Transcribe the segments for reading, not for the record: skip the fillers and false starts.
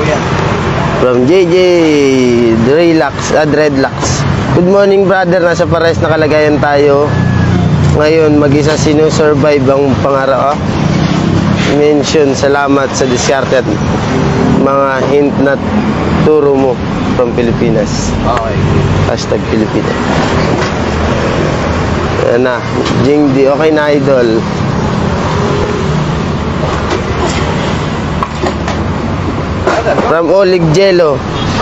yan. From JJ Dreadlocks. Good morning brother, nasa pares na kalagayan tayo. Ngayon mag-isa sinusurvive ang pangarap. Mention salamat sa diskarte at mga hint na turo mo from Pilipinas. Okay. Hashtag Pilipinas. Yan na, Jingdi, okay na idol. From Olig Jello.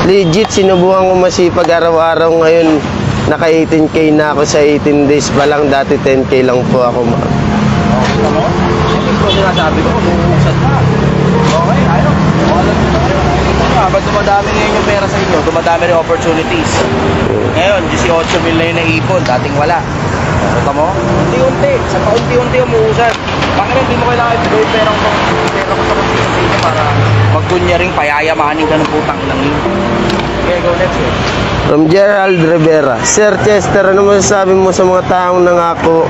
Legit, sinubukan ko masipag araw-araw ngayon. Naka 18k na ako sa 18 days pa lang. Dati 10k lang po ako. Okay, tama? Hindi ko sinasabi ko, bubuksan na. Okay, ayaw. Ba't dumadami ngayon yung pera sa inyo? Dumadami rin opportunities. Ngayon, 18 mil na yun na ipon. Dating wala. Kita mo? Unti-unti. Sa paunti-unti umuusan. Bakit hindi mo kailangan ibigay pera ko sa unti-unti para magdunya rin payayamanin ka ng putang lang yun. Okay, go next week. From Gerald Rivera. Sir Chester, ano masasabi mo sa mga taong nangako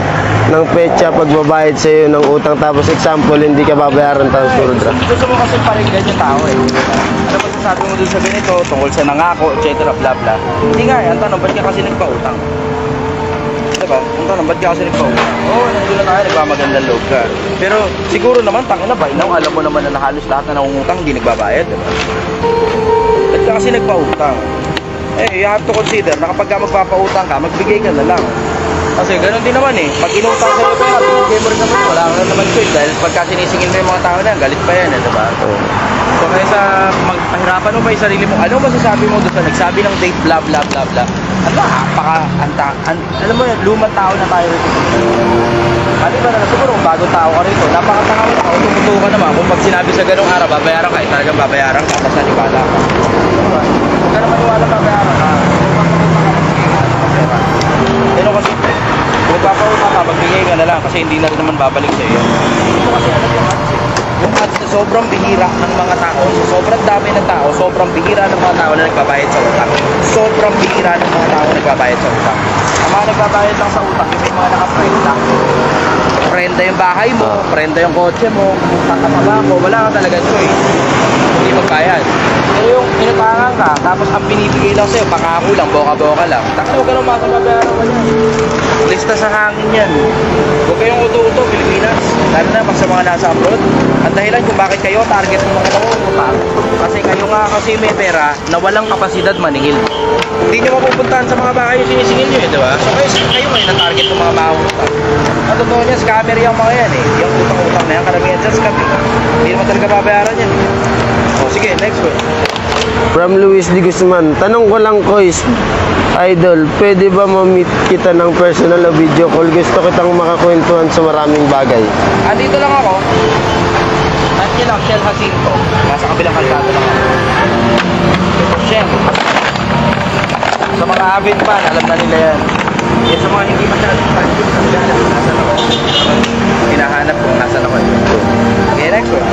ng petsa pagbabayad sa iyo ng utang tapos example hindi ka babayaran tapos puro draft? Gusto mo kasi paringgan yung tao eh. Ano masasabi mo dun sa ganito tungkol sa nangako, etc. bla bla. Hindi nga, ang tanong, ba't ka kasi nagpautang? Diba? Ang tanong, ba't ka kasi nagpautang? Oo, nandun na tayo, nagmamagandang loob ka. Pero siguro naman, tangina ba, alam mo naman na halos lahat na nangungutang hindi nagbabayad, diba? Ba't ka kasi nagpautang? Eh, you have to consider na kapag ka magpapautang ka, magbigay ka na lang. Kasi ganoon din naman eh. Pag inutang sa'yo pera, bigay mo rin naman. Wala ka naman choice. Dahil pagka sinisingil mo yung mga tao na yan, galit pa yan eh, diba? So kaya sa magpahirapan mo pa yung sarili mo, ano masasabi mo doon sa nagsabi ng date, bla bla bla bla. Alam mo yan, lumang tao na tayo rito. Ano ba na, siguro kung bagong tao ka rito, napakatanga mo na, tumututo ka naman. Kung pag sinabi sa ganong araw, babayaran ka, talagang babayaran ka, tapos nanibala ka. Diba? Huwag ka naman iwala babayaran ka. Pero kasi, kung papautang ka, magbigay ka na lang kasi hindi na rin naman babalik sa iyo. Ito kasi alam yung ads na sobrang bihira ng mga tao, sobrang dami ng tao, sobrang bihira ng mga tao na nagbabayad sa utang. Sobrang bihira ng mga tao na nagbabayad sa utang. Ang mga nagbabayad lang sa utang, yung may mga nakaprenda. Prenda yung bahay mo, prenda yung kotse mo, kakataba mo, wala ka talaga choice. Hindi magbayad. Pero yung inutangan ka, tapos ang binibigay lang sa'yo, pangako lang, boka-boka lang. Taka, huwag ka nang masababayaran mo yan. Lista sa hangin yan. Huwag kayong uto-uto, Pilipinas. Lalo na pag sa mga nasa abroad. Ang dahilan kung bakit kayo target ng mga utang. Kasi kayo nga kasi may pera na walang kapasidad maningil. Hindi nyo mapupuntahan sa mga bahay yung sinisingil nyo eh, diba? So kayo ngayon na target ng mga utang. Ang totoo niya, scammer yung mga yan eh. Yung utang-utang na yan, karamihan dyan scammer. Hindi naman talaga babayaran yan. O sige, next one. From Luis D. Guzman. Tanong ko lang, Kois, idol, pwede ba ma-meet kita ng personal o video call? Gusto kitang makakwentuhan sa maraming bagay. Andito lang ako. Nandiyan lang, Shell Jacinto. Nasa kabilang kalsada lang ako. Shell. Sa mga avid fan, alam na nila yan. Yan sa mga hindi masyadong fan, nasan ako. Hinahanap kung nasan ako. Okay, next one.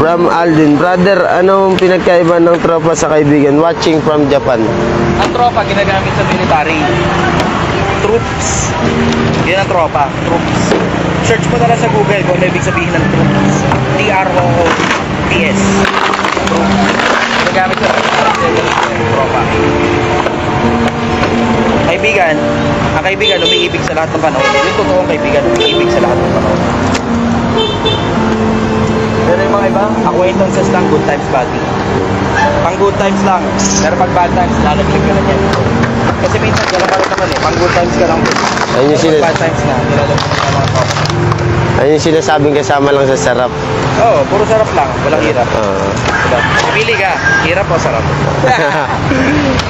From Aldin. Brother, anong pinagkaiba ng tropa sa kaibigan? Watching from Japan. Ang tropa ginagamit sa military. Troops. Yan ang tropa. Troops. Search mo na lang sa Google kung ano ibig sabihin ng troops. T-R-O-O-P-S. Troops. Ginagamit sa military. Tropa. Kaibigan. Ang kaibigan umiibig sa lahat ng panahon. Yung totoong kaibigan umiibig sa lahat ng panahon. Pero yung mga iba, acquaintances lang, good times, bad times. Pang good times lang, pero pag bad times, lalaglag ka na yan. Kasi minsan, gano'n ka rin naman eh, pang good times ka lang. Ayun yung bad times na, nilalaglag ka na mga top. Ayun yung sinasabing kasama lang sa sarap. Oo, puro sarap lang, walang hirap. Pili ka, hirap o sarap.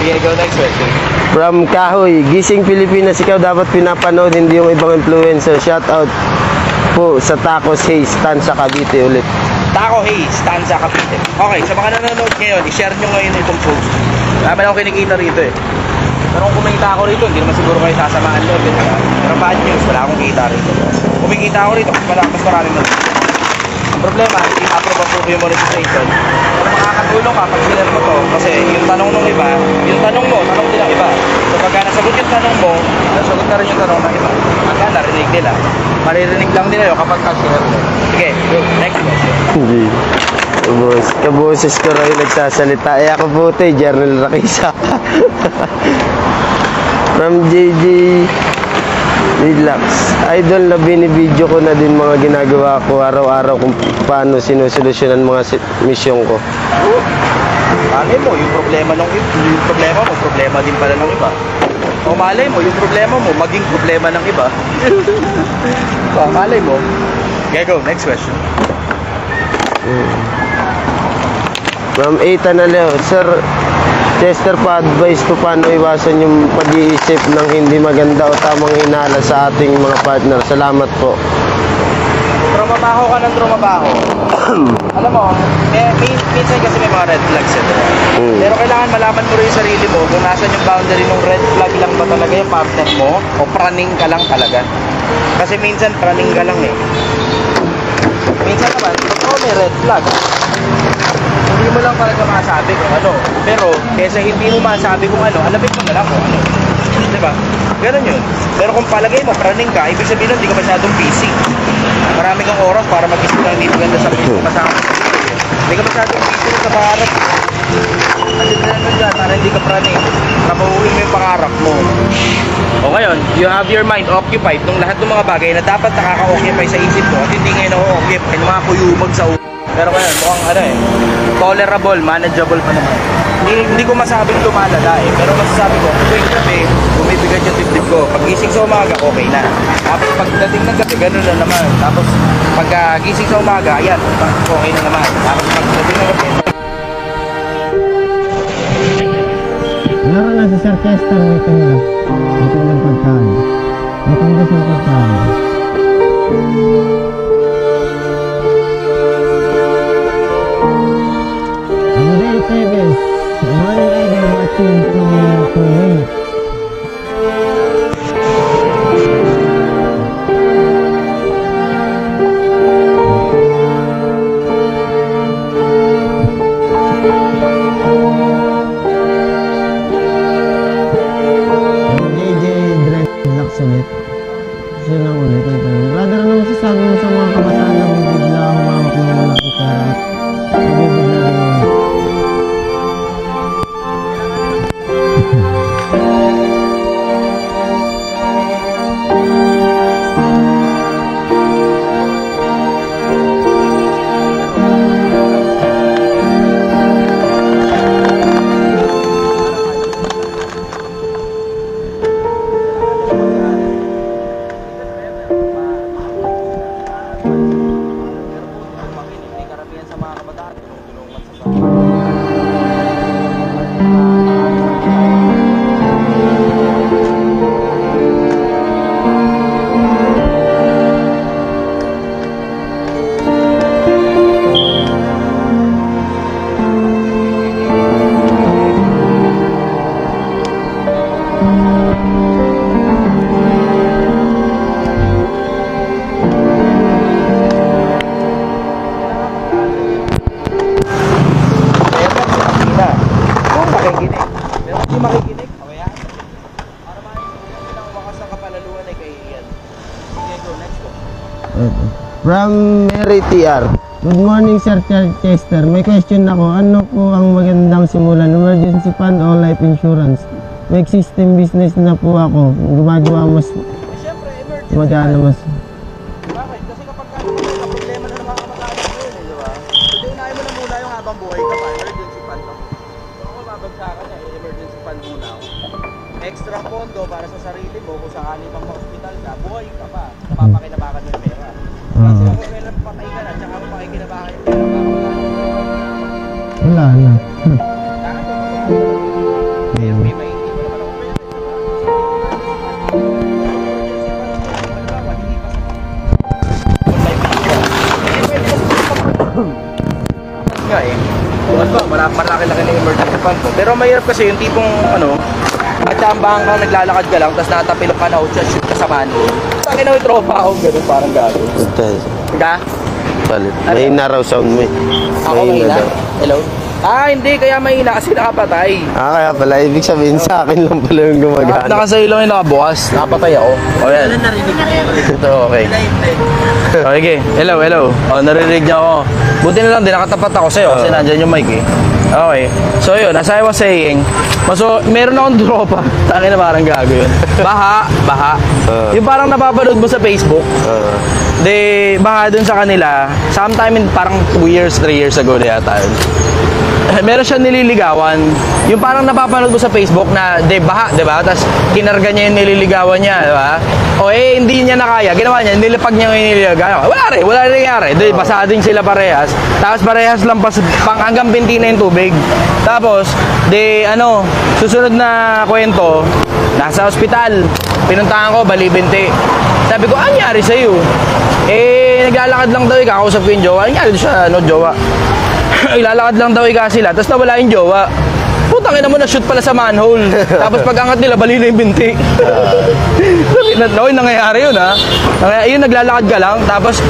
Sige, go next question. From Kahoy, Gising Pilipinas, ikaw dapat pinapanood, hindi yung ibang influencer. Shout out po sa Tacos Hayes, Tansa Cavite ulit. Taco Hayes, Tanza Cavite. Okay, sa mga nanonood ngayon, i-share nyo ngayon itong post. Marami akong kinikita rito eh. Pero kung kumita ako rito, hindi naman siguro kayo sasamaan doon. Pero bad news, wala akong kita rito. Kumikita ako rito, mas maraming na. problema, hindi ma-approve ang yung monetization. Pero makakatulong ka pag sinare mo to. Kasi yung tanong ng iba, yung tanong mo, tanong din ng iba. So pagka nasagot yung tanong mo, nasagot na rin yung tanong ng iba. Pagka narinig nila, maririnig lang nila yun kapag ka-share mo. Sige, go. Next question. Hindi. Kaboses ko raw yung nagsasalita. Ako po ito, Journal Rakisa. From JJ Relax. Idol, na binibideo ko na din mga ginagawa ko araw-araw kung paano sinusolusyonan mga misyon ko. Malay mo, yung problema ng yung problema mo, problema din pala ng iba. O malay mo, yung problema mo, maging problema ng iba. So, malay mo. Okay, go. Next question. From Eta na Leo, Sir Chester, pa-advise ko paano iwasan yung pag-iisip ng hindi maganda o tamang hinala sa ating mga partner. Salamat po. Trumabaho ka ng trumabaho. Alam mo, minsan kasi may mga red flags ito. Pero kailangan malaman mo rin yung sarili mo kung nasan yung boundary ng red flag lang ba talaga yung partner mo o praning ka lang talaga. Kasi minsan praning ka lang eh. Minsan naman, totoo may red flag. Hindi mo lang talaga masabi kung ano. Pero, kesa hindi mo masabi kung ano, alamin mo na lang kung ano. Diba? Ganun yun. Pero kung palagay mo, praning ka, ibig sabihin nun, hindi ka masyadong busy. Marami kang oras para mag-isip ng hindi maganda sa kasama. Hindi ka masyadong busy sa pangarap. Kasi naman dyan, para hindi ka praning. Napahuhin mo yung pangarap mo. O ngayon, you have your mind occupied nung lahat ng mga bagay na dapat nakaka-occupy sa isip mo at hindi ngayon na-occupy ng mga kuyumag sa ulo. Pero ngayon, mukhang ano eh, tolerable, manageable pa naman. Hindi ko masabing lumalala eh, pero masasabi ko, tuwing gabi, bumibigat yung dibdib ko. Pag gising sa umaga, okay na. Tapos pagdating ng gabi, ganun na naman. Tapos pag gising sa umaga, ayan, okay na naman. Tapos pagdating ng gabi, Meron na si Sir Chester, meeting na. Meeting ng pagkain. Meeting na sa pagkain. Andel Teves, morning idol watching from Kuwait. Ulit. Siya lang ulit. Brother, ano masasabi mo sa mga kabataan na bibigla humawak ng mga gitara at bibigla rin ulit? From Mary TR. Good morning, Sir Chester. May question ako. Ano po ang magandang simulan? Emergency fund o life insurance? May existing business na po ako. Gumagawa mas... siyempre, emergency Magana mas... Bakit? Kasi kapag may problema na naman kamag-anak mo yun, di ba? So, unahin mo na muna yung habang buhay ka pa, emergency fund ka. So, ako mabagsakan niya, emergency fund muna ako. Extra pondo para sa sarili mo, kung sakali pang ma-hospital ka, buhay ka pa. Napapakinabakan mo yung pera. Kasi kung may napatay ka na, tsaka kung makikinabakan yung pera, Wala na. may mainit mo naman ako pera. Nga eh. Malaki-laki na emergency fund ko. Pero mahirap kasi yung tipong nagtambahan ka, naglalakad ka lang, tapos natapilok ka na, shoot ka sa mano. Sa akin na may tropa ako, ganun parang gano'n. Diba? Solid. Mahina raw sound mo eh. Ako mahina? daw. Hello? Hindi. Kaya mahina kasi nakapatay. Kaya pala. Ibig sabihin sa akin lang pala yung gumagana. Nakasayo lang yung nakabukas. Nakapatay ako. O yan. Ito, okay. Okay. Hello. Naririnig niya ako. Buti na lang din, nakatapat ako sa'yo kasi nandyan yung mic eh. Okay. So yun, as I was saying, meron akong tropa. Tangin na parang gago yun. Baha. Yung parang napapanood mo sa Facebook. Baka dun sa kanila, sometime in parang 2 years, 3 years ago na yata yun. Meron siya nililigawan. Yung parang napapanood mo sa Facebook na baha, di ba? Tapos kinarga niya yung nililigawan niya, di ba? Hindi niya nakaya. Ginawa niya, nilapag niya yung nililigawan. Wala rin nangyari. Basa din sila parehas. Tapos parehas lang hanggang binti na yung tubig. Tapos, susunod na kwento, nasa ospital. Pinuntahan ko, bali-binti. Sabi ko, anyari sa'yo? Naglalakad lang daw, kakausap ko yung jowa. Anyari siya, jowa? Ilalakad lang daw sila, tapos nawala yung jowa. Putang ina mo, na-shoot pala sa manhole. Tapos pag-angat nila, bali na yung binti. Nangyayari yun, ha? Yun, naglalakad ka lang, tapos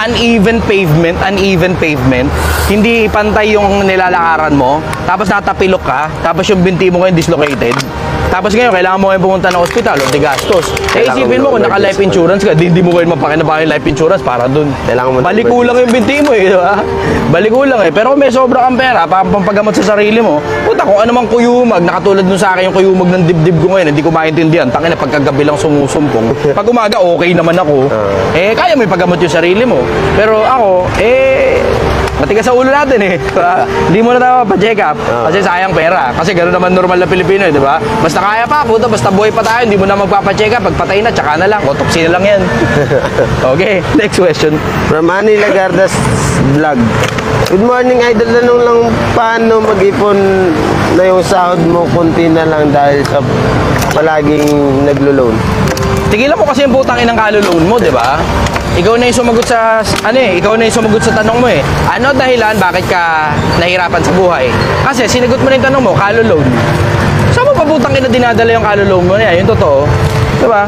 uneven pavement. Hindi pantay yung nilalakaran mo. Tapos natapilok ka, tapos yung binti mo ngayon dislocated. Tapos ngayon, kailangan mo ngayon pumunta ng ospital o di gastos. Isipin mo kung naka-life insurance ka, di mo ngayon mapakinabahan yung life insurance para dun. Baliko lang yung binti mo eh, di ba? Baliko lang eh. Pero kung may sobra kang pera, pampagamot sa sarili mo, puta, kung ano mang kuyumag, nakatulad nun sa akin yung kuyumag ng dibdib ko ngayon, hindi ko maintindihan. Tangin na pagkagabi lang sumusumpong. Pag umaga, okay naman ako. Kaya mo ipagamot yung sarili mo. Pero ako, matigas sa ulo natin eh. Hindi mo na tayo pa-check up kasi sayang pera. Kasi gano'n naman normal na Pilipino eh, di ba? Basta kaya pa, puto, basta buhay pa tayo, hindi mo na magpapa-check up. Pagpatay na, tsaka na lang. Autopsy na lang yan. Okay, next question. From Ani Lagardas Vlog. Good morning, Idol. Tanong lang, paano mag-ipon na yung sahod mo kunti na lang dahil sa palaging naglo-loan? Tigilan mo kasi yung putang inang kalo-loan mo, di ba? Ikaw na yung sumagot sa tanong mo eh. Ano dahilan bakit ka nahirapan sa buhay? Kasi sinagot mo na yung tanong mo, kalo-loan. Saan mo pa putang ina dinadala yung kalo-loan mo na yan? Yung totoo. Diba?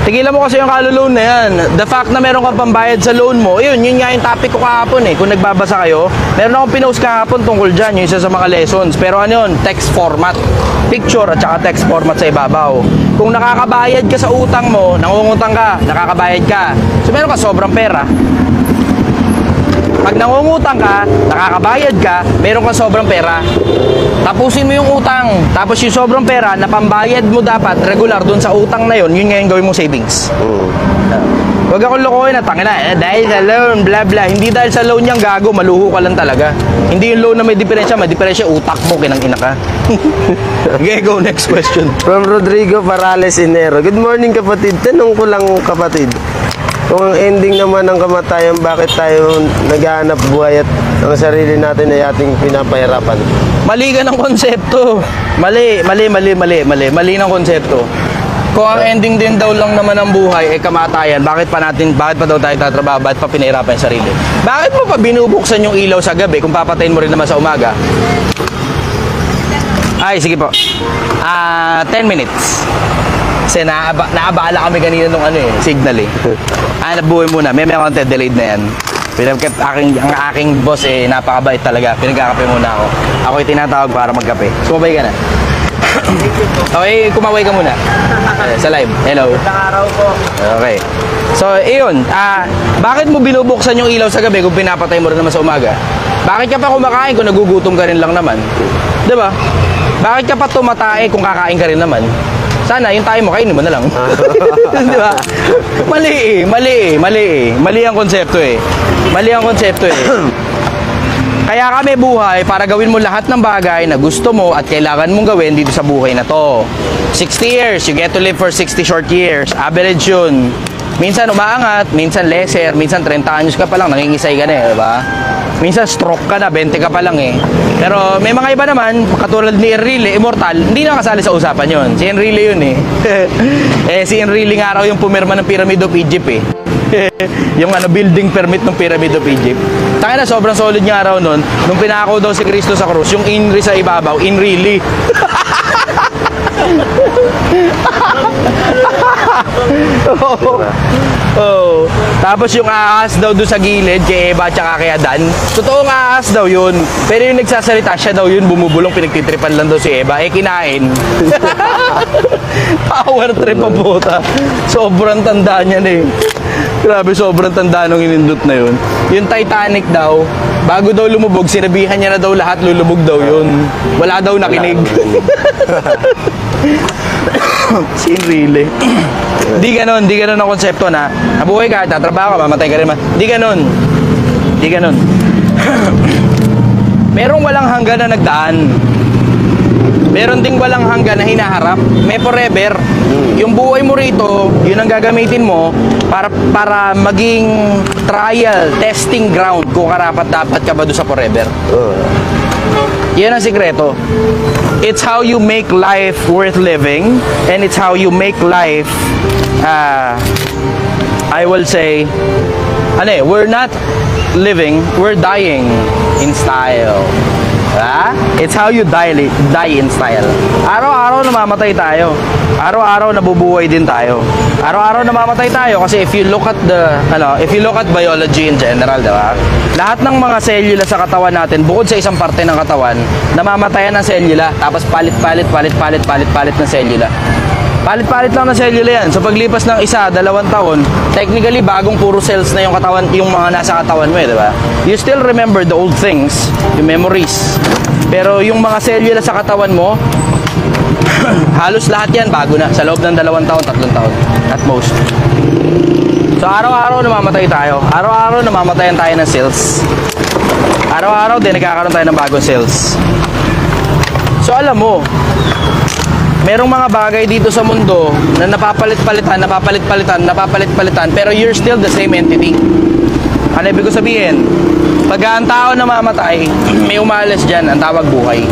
Tigilan mo kasi yung kalo-loan na yan. The fact na meron kang pambayad sa loan mo, yun nga yung topic ko kahapon eh. Kung nagbabasa kayo, meron akong pinost kahapon tungkol dyan, yung isa sa mga lessons. Pero ano yun? Text format. Picture at saka text format sa ibabaw. Kung nakakabayad ka sa utang mo, nangungutang ka, nakakabayad ka. So meron ka sobrang pera. Pag nangungutang ka, nakakabayad ka, meron ka sobrang pera. Tapusin mo yung utang, tapos yung sobrang pera na pambayad mo dapat regular dun sa utang na yun nga yung gawin mong savings. Huwag akong lokohin na tangina, dahil sa loan, bla bla. Hindi dahil sa loan niyang gago, maluho ka lang talaga. Hindi yung loan na may diferensya utak mo, kinang-ina ka. Okay, go next question. From Rodrigo Parales Inero. Good morning, kapatid. Tanong ko lang, kapatid. Kung ang ending naman ng kamatayan, bakit tayo naghahanap buhay at ang sarili natin ay ating pinapahirapan? Mali ka ng konsepto. Mali ng konsepto. Kung ang ending din daw lang naman ng buhay ay kamatayan, bakit pa daw tayo tatrabaho, bakit pa pinahirapan yung sarili? Bakit mo pa binubuksan yung ilaw sa gabi kung papatayin mo rin naman sa umaga? Ay, sige po. 10 minutes. Kasi naabala kami kanina nung signal eh. Hanap buhay muna. May content delayed na yan. Ang aking boss napakabait talaga. Pinagkakape muna ako. Ako'y tinatawag para magkape. Sumabay ka na. Okay, kumaway ka muna. Sa live. Hello. Araw po. Okay. So, iyon. Bakit mo binubuksan yung ilaw sa gabi kung pinapatay mo rin naman sa umaga? Bakit ka pa kumakain kung nagugutom ka rin lang naman? Diba? Bakit ka pa tumatae kung kakain ka rin naman? Sana, yung tayo mo, kainin mo na lang. Di ba? Mali ang konsepto eh. Kaya kami buhay para gawin mo lahat ng bagay na gusto mo at kailangan mong gawin dito sa buhay na to. 60 years, you get to live for 60 short years. Average yun. Minsan umaangat, minsan lesser, minsan 30 anyos ka pa lang, nangingisay ka na eh, di ba? Minsan stroke ka na, 20 ka pa lang eh. Pero may mga iba naman, katulad ni Enrile, immortal, hindi na kasali sa usapan yon. Si Enrile yun eh. Si Enrile nga raw yung pumirma ng Pyramid of Egypt eh. Yung building permit ng Pyramid of Egypt. Taka na, sobrang solid nga raw nun. Nung pinako daw si Cristo sa krus, yung Inri sa ibabaw, Enrile. Oh. Tapos yung ahas daw doon sa gilid kay Eva at saka kay Adan. Totoong ahas daw yun. Pero yung nagsasalita siya daw yun, bumubulong, pinagtitripan lang daw si Eva. Eh, kinain. Power trip ang puta. Sobrang tanda niya na eh. Grabe, sobrang tanda nung inindot na yun. Yung Titanic daw, bago daw lumubog, sinabihan niya na daw lahat, lulubog daw yun. Wala daw nakinig. Sin really. Di ganon ang konsepto na nabuhay ka, tatrabaho ka, mamatay ka rin. Di ganon. Merong walang hanggan na nagdaan. Meron ding walang hanggan na hinaharap. May forever. Yung buhay mo rito, yun ang gagamitin mo para maging trial, testing ground kung karapat-dapat ka ba doon sa forever. Yan ang sikreto. It's how you make life worth living, and it's how you make life, I will say, we're not living, we're dying in style. It's how you die in style. Araw-araw namamatay tayo. Araw-araw nabubuhay din tayo. Araw-araw namamatay tayo kasi if you look at biology in general, diba? Lahat ng mga selula sa katawan natin, bukod sa isang parte ng katawan, namamatayan ng selula, tapos palit ng selula. Palit-palit lang ng selula yan. So paglipas ng 1, 2 taon, technically bagong puro cells na yung katawan, yung mga nasa katawan mo, di ba? You still remember the old things, yung memories. Pero yung mga selula sa katawan mo, halos lahat yan bago na sa loob ng 2 taon, 3 taon at most. So araw-araw namamatay tayo. Araw-araw namamatayan tayo ng cells. Araw-araw din nagkakaroon tayo ng bagong cells. So alam mo, merong mga bagay dito sa mundo na napapalit-palitan, pero you're still the same entity. Ano ibig ko sabihin? Pag ang tao namamatay, may umalis dyan, ang tawag buhay.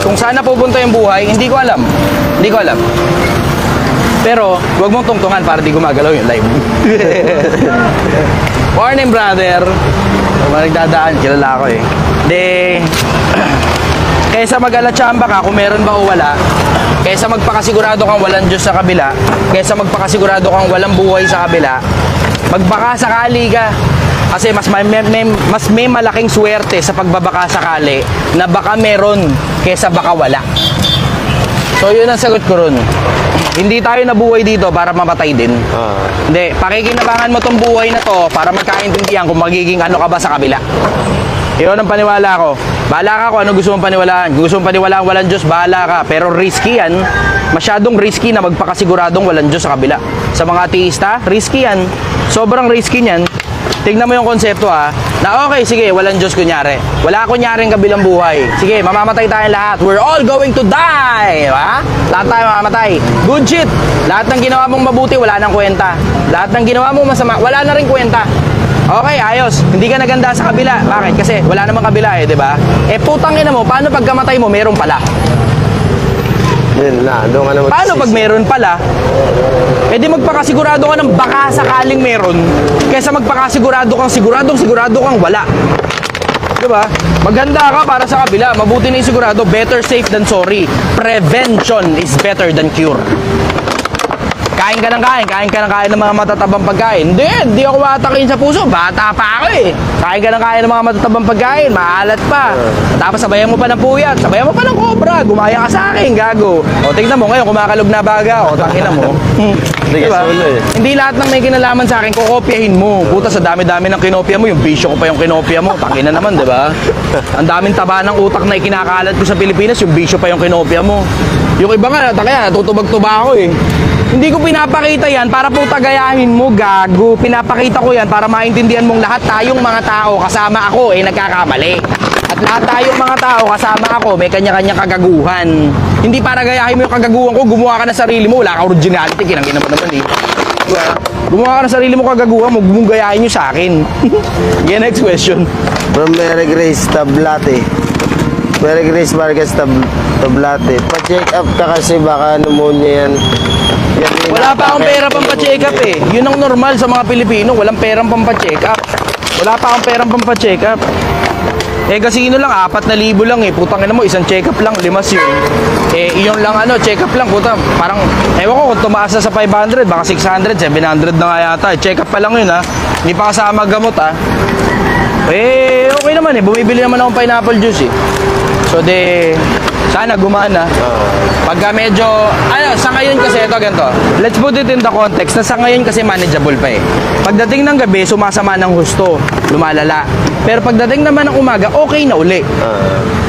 Kung saan napupunta yung buhay, hindi ko alam. Pero, huwag mong tungtungan para di gumagalaw yung live. Morning, brother. Kung nagdadaan, kilala ko eh. Kaysa mag-alatsamba ka kung meron ba o wala, kaysa magpakasigurado kang walang Diyos sa kabila, kaysa magpakasigurado kang walang buhay sa kabila, magbaka sakali ka. Kasi mas may malaking swerte sa pagbabaka sakali na baka meron kaysa baka wala. So yun ang sagot ko ron. Hindi tayo nabuhay dito para mamatay din. Hindi, pakikinabangan mo tong buhay na to para magkaintindihan kung magiging ano ka ba sa kabila. Yun ang paniwala ko. Bahala ka kung ano gusto mong paniwalaan. Kung gusto mong paniwalaan walang Diyos, bahala ka. Pero risky yan. Masyadong risky na magpakasiguradong walang Diyos sa kabila. Sa mga ateista, risky yan. Sobrang risky yan. Tignan mo yung konsepto na okay, sige, walang Diyos kunyari. Wala kunyaring kabilang buhay. Sige, mamamatay tayong lahat. We're all going to die. Diba? Lahat tayo mamamatay. Good shit. Lahat ng ginawa mong mabuti, wala nang kwenta. Lahat ng ginawa mong masama, wala na rin kwenta. Okay, ayos. Hindi ka naganda sa kabila. Bakit? Kasi wala namang kabila eh, di ba? Eh, putang ina mo, paano pagkamatay mo, meron pala? Yun na, doon ka na Paano pag meron pala? Eh di magpakasigurado ka ng baka sakaling meron kaysa magpakasigurado kang wala. Diba? Maganda ka para sa kabila. Mabuti na yung sigurado. Better safe than sorry. Prevention is better than cure. Kain ka ng kain ng mga matatabang pagkain. Hindi ako matakin sa puso. Bata pa ako eh. Kain ng mga matatabang pagkain. Maalat pa. Tapos sabayan mo pa ng puyat. Sabayan mo pa ng cobra. Gumaya ka sa akin, gago. O tingnan mo ngayon, kumakalog na baga. O tangina mo. Diba? Hindi lahat ng may kinalaman sa akin, kukopyahin mo. Puta, sa dami-dami ng kinopya mo, yung bisyo ko pa yung kinopya mo. Tangina naman, diba? Ang daming taba ng utak na ikinakalat ko sa Pilipinas, yung bisyo pa yung kinopya mo. Yung iba nga, kaya tutubag-tuba ako eh. Hindi ko pinapakita yan para po tagayahin mo, gago. Pinapakita ko yan para maintindihan mong lahat tayong mga tao kasama ako nagkakamali. At lahat tayong mga tao kasama ako may kanya-kanyang kagaguhan. Hindi para gayahin mo yung kagaguhan ko, gumawa ka na sarili mo, wala ka originality, kinangin naman eh. Gumawa ka na sarili mo kagaguhan mo, gumugayahin nyo sa akin. Okay, next question. From Mary Grace Tablate. Mary Grace Vargas Tablate. Pa-check up ka kasi baka pneumonia yan. Wala pa akong pera pang pa-check up eh. Yun ang normal sa mga Pilipino, walang perang pang pa-check up. Wala pa akong perang pang pa-check up. Eh casino lang, 4,000 lang eh. Putang ina mo, isang check-up lang, 5 yun. Eh, iyon lang ano, check-up lang, puta. Parang, ewan ko kung tumaas na sa 500, baka 600, 700 na nga yata. Check-up pa lang yun ha. Hindi pa kasama gamot ha. Eh, okay naman eh. Bumibili naman akong pineapple juice eh. So de, sana gumana. Pagka medyo, sa ngayon kasi ito ganito. Let's put it in the context na sa ngayon kasi manageable pa eh. Pagdating ng gabi, sumasama ng husto, lumalala. Pero pagdating naman ng umaga, okay na uli.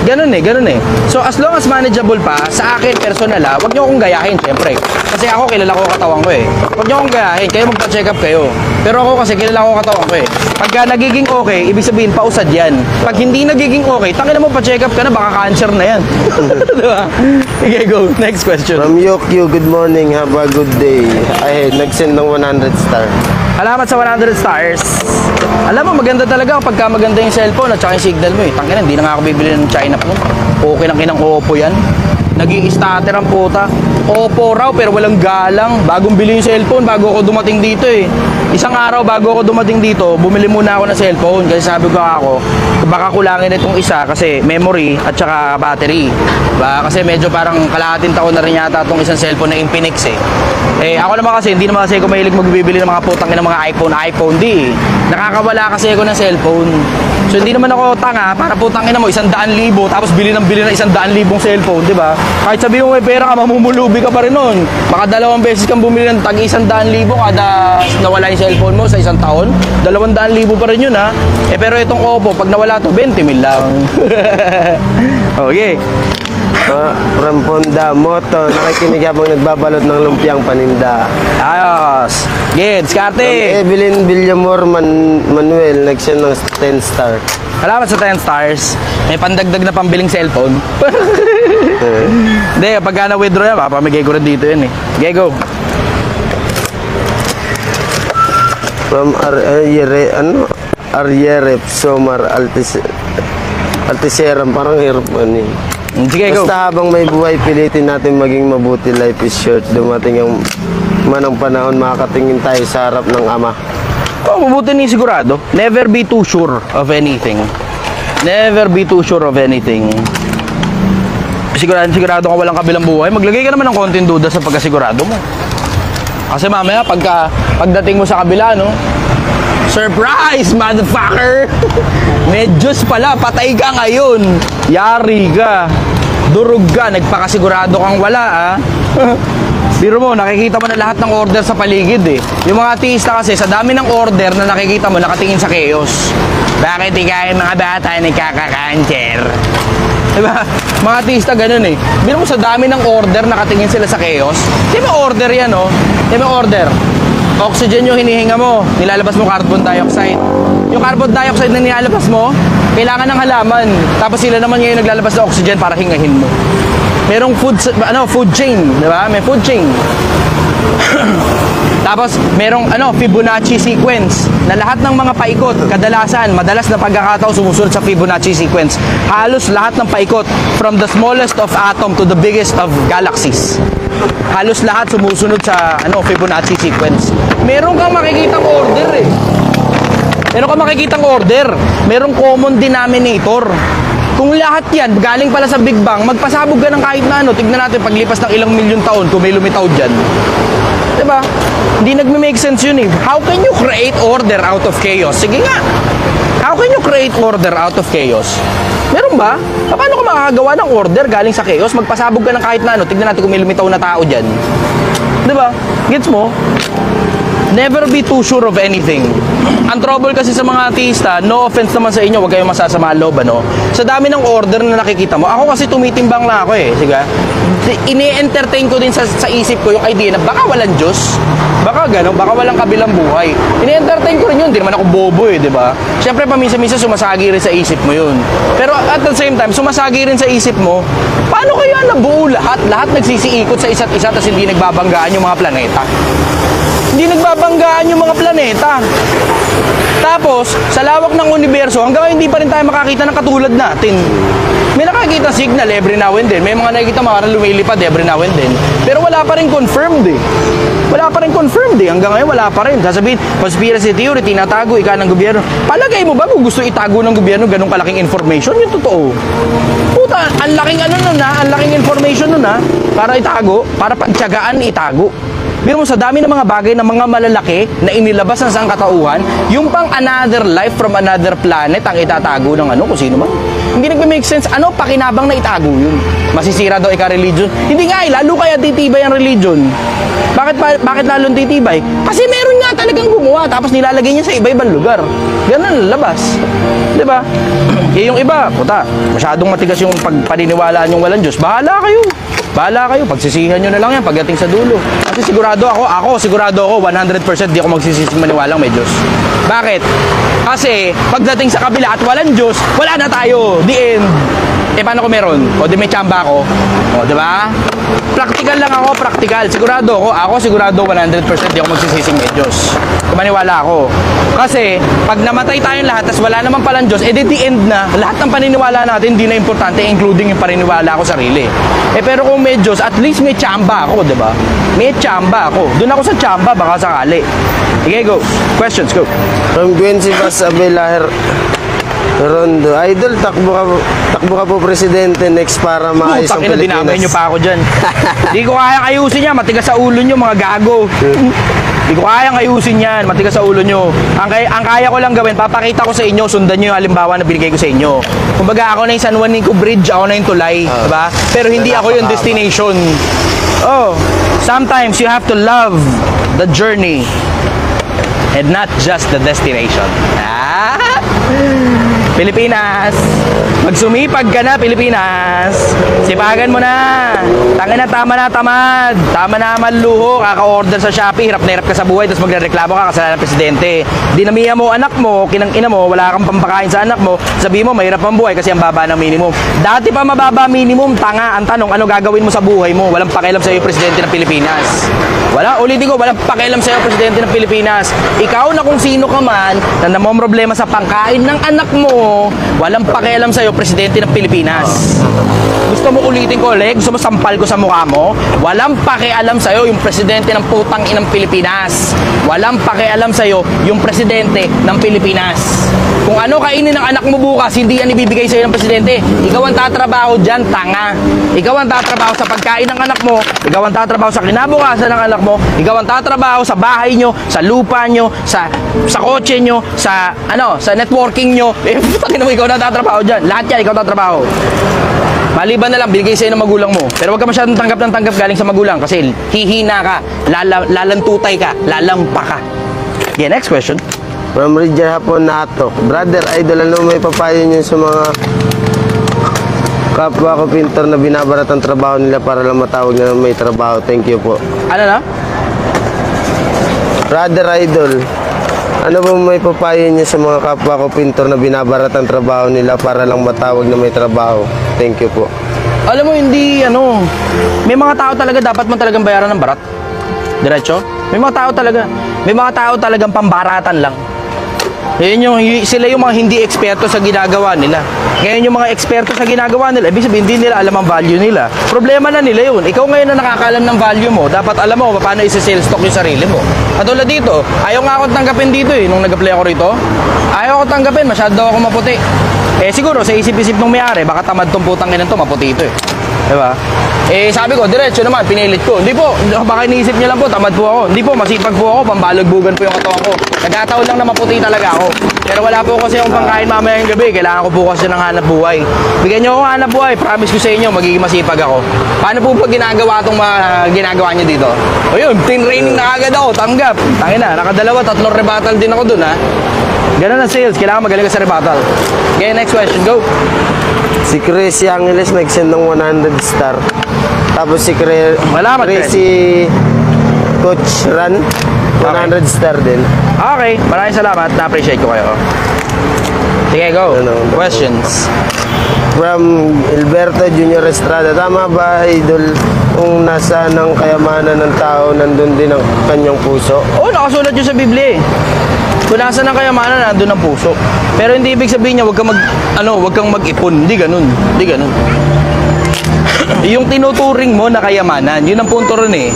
Ganun eh. So as long as manageable pa, sa akin personal wag niyo akong gayahin syempre. Kasi ako kilala ko katawan ko eh. Wag niyo akong gayahin, kayo magpa-check up kayo. Pero ako kasi kilala ko katawan ko eh. Pagka nagiging okay, ibig sabihin pausad yan. Pag hindi nagiging okay, tangina mo pa-check up ka na, baka cancer na yan. Diba? Okay, go. Next question. From Yokyu, good morning, have a good day. Ay, nag-send ng 100 star. Salamat sa 100 stars. Alam mo, maganda talaga kapag maganda yung cellphone at saka yung signal mo eh. Tangina, hindi na nga ako bibili ng China phone. Okay lang kinang Oppo yan. Nag-i-starter ang puta. Oppo raw pero walang galang. Bagong bili yung cellphone bago ako dumating dito eh. Isang araw bago ako dumating dito, bumili muna ako ng cellphone. Kasi sabi ko ako, baka kulangin itong isa kasi memory at saka battery. Kasi medyo parang kalahating taon na rin yata itong isang cellphone na Infinix eh. Eh ako naman kasi, hindi naman kasi ako mahilig magbibili ng mga putang ng mga iPhone di eh. Nakakawala kasi ako ng cellphone. So hindi naman ako tanga para putang ina mo 100,000 tapos bili ng 100,000 cellphone, di ba? Kahit sabi mo may pera ka, mamumulubi ka pa rin nun. Baka 2 beses kang bumili ng tag 100,000 kada nawala yung cellphone mo sa isang taon. 200,000 pa rin yun ha. Eh pero itong Oppo, pag nawala to 20,000 lang. Okay. From Honda Moto, nakikinig habang nagbabalot ng lumpiang paninda. Ayos. Gids, From Karte. Evelyn Villamor Manuel, nag-send ng 10 star. Salamat sa 10 stars. May pandagdag na pambiling cellphone. Hindi, pagka na-withdraw yan, papamigay ko rin dito yun eh. Okay, go. From Ariere Somar Altiseram, parang hirap man eh. Sige, go. Basta habang may buhay, pilitin natin maging mabuti. Life is short. Dumating ang manang panahon, makakatingin tayo sa harap ng Ama. Oh, mabuti ni sigurado. Never be too sure of anything. Never be too sure of anything. Sigurado ka walang kabilang buhay. Maglagay ka naman ng konting duda sa pagkasigurado mo. Kasi mamaya, pagdating mo sa kabila, no? Surprise, motherfucker! Medyos pala, patay ka ngayon. Yari ka. Durog ka, nagpakasigurado kang wala, Biro mo, nakikita mo na lahat ng order sa paligid Yung mga artista kasi, sa dami ng order na nakikita mo, nakatingin sa chaos. Bakit ikaw yung mga bata nagkaka-cancer? Diba? Mga artista ganun Biro mo, sa dami ng order, nakatingin sila sa chaos. Di ba order yan, Di ba order? Oxygen yung hinihinga mo, nilalabas mo carbon dioxide. Yung carbon dioxide na nilalabas mo, kailangan ng halaman. Tapos sila naman ngayon naglalabas ng oxygen para hingahin mo. Merong food chain, di ba? May food chain. Tapos merong Fibonacci sequence na lahat ng mga paikot, madalas na pagkakataon sumusunod sa Fibonacci sequence. Halos lahat ng paikot from the smallest of atom to the biggest of galaxies. Halos lahat sumusunod sa Fibonacci sequence. Meron kang makikitang order Merong common denominator. Kung lahat yan, galing pala sa Big Bang, magpasabog ka ng kahit na tignan natin paglipas ng ilang milyon taon kung may lumitaw dyan. Diba? Hindi nagme-make sense yun How can you create order out of chaos? Sige nga. How can you create order out of chaos? Meron ba? Paano ka makakagawa ng order galing sa chaos? Magpasabog ka ng kahit na tignan natin kung may lumitaw na tao dyan. Diba? Gets mo? Never be too sure of anything. Ang trouble kasi sa mga artista, no offense naman sa inyo, huwag kayong masasama loob, Sa dami ng order na nakikita mo, ako kasi tumitimbang lang ako Sige. Ini-entertain ko din sa isip ko yung idea na baka walang Diyos. Baka gano'n, baka walang kabilang buhay. Ini-entertain ko rin yun, hindi naman ako bobo di ba? Siyempre, paminsan-minsan sumasagi rin sa isip mo yun. Pero at the same time, sumasagi rin sa isip mo, paano kaya nabuo lahat? Lahat nagsisiikot sa isa't isa tapos hindi nagbabanggaan yung mga planeta. Hindi nagbabanggaan yung mga planeta. Tapos, sa lawak ng universo, hanggang ngayon hindi pa rin tayo makakita ng katulad natin. May nakakita signal every now and then. May mga nakikita mga lumilipad every now and then. Pero wala pa rin confirmed eh. Wala pa rin confirmed eh. Hanggang ngayon wala pa rin. Sasabihin, conspiracy theory, tinatago ika ng gobyerno. Palagay mo ba kung gusto itago ng gobyerno ganun kalaking information? Yung totoo. Puta, ang laking ano nun ha, ang laking information nun ha, para itago, para pagtyagaan itago. Biro mo sa dami ng mga bagay ng mga malalaki na inilabas ng sang katauhan, yung pang another life from another planet ang itatago ng ano, kung sino man. Hindi nagme-make sense. Ano pakinabang na itago yun? Masisira daw ika-religion? Hindi nga lalo kaya titibay ang religion. Bakit lalong titibay? Kasi meron nga talagang gumawa tapos nilalagay niya sa iba-ibang lugar. Ganun ang labas. Di ba? Yung iba, puta, masyadong matigas yung pagpaniniwalaan yung walang Diyos. Bahala kayo. Bahala kayo, pagsisihan nyo na lang yan pagdating sa dulo. Kasi sigurado ako 100% di ako magsisising maniwalang may Diyos. Bakit? Kasi pagdating sa kabila at walang Diyos, wala na tayo. The end. Eh paano kung meron? O di may tsamba ako. O di ba? Practical lang ako, practical. Sigurado ako sigurado 100% di ako magsisising may Diyos. Kung maniwala ako. Kasi pag namatay tayong lahat tas wala naman palang Diyos, eh di the end na. Lahat ng paniniwala natin di na importante, including yung paniniwala ko sarili. Eh pero kung may Diyos, at least may tsamba ako, di ba? May tsamba ako. Doon ako sa tsamba, baka sakali. Okay, go. Questions, go. From Gwen Sivas Abela Rondo. Idol, takbo ka po presidente next para maayos ang Putang ina, dinamay nyo Pilipinas. pa ako dyan. Di ko kayang ayusin yan, matigas sa ulo nyo, mga gago. Di ko kayang ayusin yan, matigas sa ulo nyo. Ang kaya ko lang gawin, papakita ko sa inyo, sundan nyo yung halimbawa na binigay ko sa inyo. Kumbaga ako na yung San Juanico Bridge, ako na yung tulay, diba? Pero hindi ako yung destination. Oh, sometimes you have to love the journey and not just the destination. Pilipinas, magsumipag ka na, Pilipinas. Sipagan mo na. Tangin na, tama na, tamad. Tama na, maluho. Kaka-order sa Shopee, hirap na hirap ka sa buhay, tapos magrereklamo ka kasalanan ng presidente. Dinamihan mo anak mo, kinang-ina mo, wala kang pampakain sa anak mo, sabi mo, mahirap ang buhay kasi ang baba ng minimum. Dati pa mababa minimum, tanga. Ang tanong, ano gagawin mo sa buhay mo? Walang pakialam sa'yo yung presidente ng Pilipinas. Ulitin ko, walang pakialam sa'yo yung presidente ng Pilipinas. Ikaw na kung sino ka man, na namomroblema sa pangkain ng anak mo, walang pakialam sa'yo, presidente ng Pilipinas. Gusto mo ulitin ko ulit? Gusto mo sampal ko sa mukha mo? Walang pakialam sa'yo yung presidente ng putang inang Pilipinas. Walang pakialam sa'yo yung presidente ng Pilipinas. Kung ano kainin ng anak mo bukas, hindi yan ibibigay sa'yo ng presidente. Ikaw ang tatrabaho dyan, tanga. Ikaw ang tatrabaho sa pagkain ng anak mo. Ikaw ang tatrabaho sa kinabukasan ng anak mo. Ikaw ang tatrabaho sa bahay nyo, sa lupa nyo, sa kotse nyo, sa networking nyo. Putang ina mo, ikaw na tatrabaho dyan. Lahat yan, ikaw tatrabaho. Maliban na lang, binigay sa'yo ng magulang mo. Pero wag ka masyadong tanggap ng tanggap galing sa magulang kasi hihina ka, lalantutay ka, lalampa ka. Yeah, next question. From Roger Hapon Natok. Brother, idol, ano may papayo nyo sa mga kapwa ko pintor na binabarat ang trabaho nila para lang matawag na may trabaho? Thank you po. Ano na? Brother, idol, ano ba may papayo nyo sa mga kapwa ko pintor na binabarat ang trabaho nila para lang matawag na may trabaho? Thank you po. Alam mo, hindi, may mga tao talaga dapat mo talagang bayaran ng barat. Diretso? May mga tao talagang pambaratan lang. Sila yung mga hindi eksperto sa ginagawa nila. Ngayon yung mga eksperto sa ginagawa nila, ibig sabihin, hindi nila alam ang value nila. Problema na nila yun. Ikaw ngayon na nakakaalam ng value mo, dapat alam mo paano isi-sales stock yung sarili mo. At tulad dito, ayaw nga ako tanggapin dito nung nag-apply ako rito. Ayaw ako tanggapin, masyado ako maputi. Siguro, sa isip-isip nung may-ari, baka tamad tong putang ina to, maputi ito eh. Diba? Sabi ko, diretso naman, pinilit ko. Hindi po, baka iniisip niya lang po, tamad po ako. Hindi po, masipag po ako, pambalagbugan po yung katawan ko. Nagkataon lang na maputi talaga ako. Pero wala po kasi akong pangkain mamayang gabi. Kailangan ko po kasi ng hanap buhay. Bigyan niyo ako hanap buhay, promise ko sa inyo, magiging masipag ako. Paano po pag ginagawa itong mga ginagawa niyo dito? O yun, tin-raining na agad ako, tanggap. Tangin na, nakadalawa, 3 rebuttal din ako dun ha. Ganun ang sales, kailangan magaling ka sa rebuttal. Okay, next question, go. Si Chris Angeles nag-send ng 100 star. Tapos si Malamat, Crazy Coach Ran 100 star din. Okay, maraming salamat. Na-appreciate ko kayo. Sige, go. Questions. From Alberto Junior Estrada. Tama ba, idol, kung nasaan ang kayamanan ng tao, nandun din ang kanyang puso? Oo, nakasulat yun sa Biblia eh. Kung nasa ng kayamanan, nandun ang puso. Pero hindi ibig sabihin niya, wag kang mag-ipon. Hindi ganun. Hindi ganun. Yung tinuturing mo na kayamanan, yun ang punto ron eh.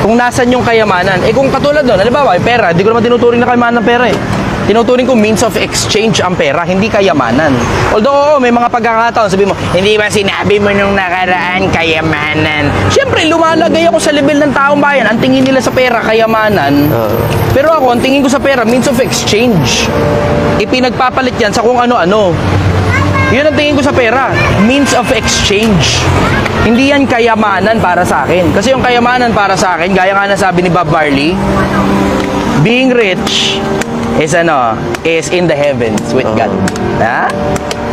Kung nasan yung kayamanan. Eh kung katulad doon, halimbawa, yung pera, hindi ko naman tinuturing na kayamanan ng pera eh. Tinuturing ko means of exchange ang pera, hindi kayamanan. Although, may mga pagkakataon, sabi mo, hindi ba sinabi mo nung nakaraan kayamanan? Siyempre, lumalagay ako sa level ng taong bayan. Ang tingin nila sa pera, kayamanan. Pero ako, ang tingin ko sa pera, means of exchange. Ipinagpapalit yan sa kung ano-ano. Yun ang tingin ko sa pera, means of exchange. Hindi yan kayamanan para sa akin. Kasi yung kayamanan para sa akin, gaya nga nasabi ni Bob Marley, being rich is in the heavens with God. Ha?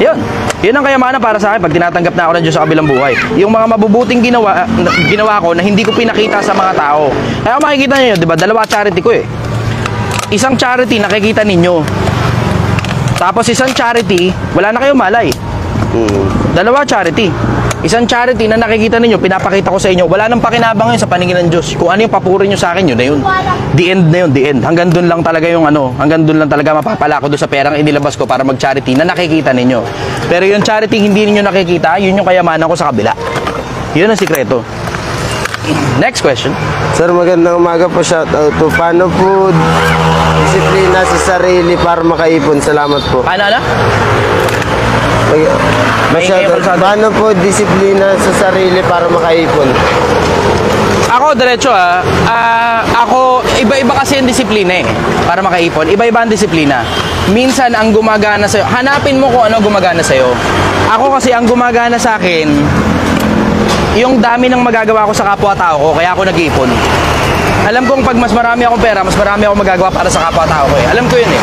Yun. Yun ang kayamanan para sa akin pag tinatanggap na ako ng Diyos sa kabilang buhay. Yung mga mabubuting ginawa ko na hindi ko pinakita sa mga tao. Kaya makikita niyo, 'di ba? Dalawa charity ko eh. Isang charity nakikita ninyo. Tapos isang charity, wala na kayong malay. Dalawa charity. Isang charity na nakikita ninyo, pinapakita ko sa inyo, wala nang pakinabang yun sa paningin ng Diyos. Kung ano yung papuri nyo sa akin, yun na yun. The end na yun, the end. Hanggang dun lang talaga yung hanggang dun lang talaga mapapala ko doon sa perang inilabas ko para mag-charity na nakikita ninyo. Pero yung charity hindi ninyo nakikita, yun yung kayamanan ko sa kabila. Yun ang sikreto. Next question. Sir, magandang umaga po. Shout out to. Paano po disiplina sa sarili para makaipon? Salamat po. Paano? Paano po disiplina sa sarili para makaipon? Ako, diretso ako, iba-iba kasi yung disiplina eh. Para makaipon, iba-iba ang disiplina. Minsan, ang gumagana sa'yo, hanapin mo kung ano gumagana sa'yo. Ako kasi, ang gumagana sa akin, yung dami ng magagawa ko sa kapwa-tao ko, kaya ako nag-iipon. Alam kong pag mas marami akong pera, mas marami akong magagawa para sa kapwa-tao ko eh. Alam ko yun eh.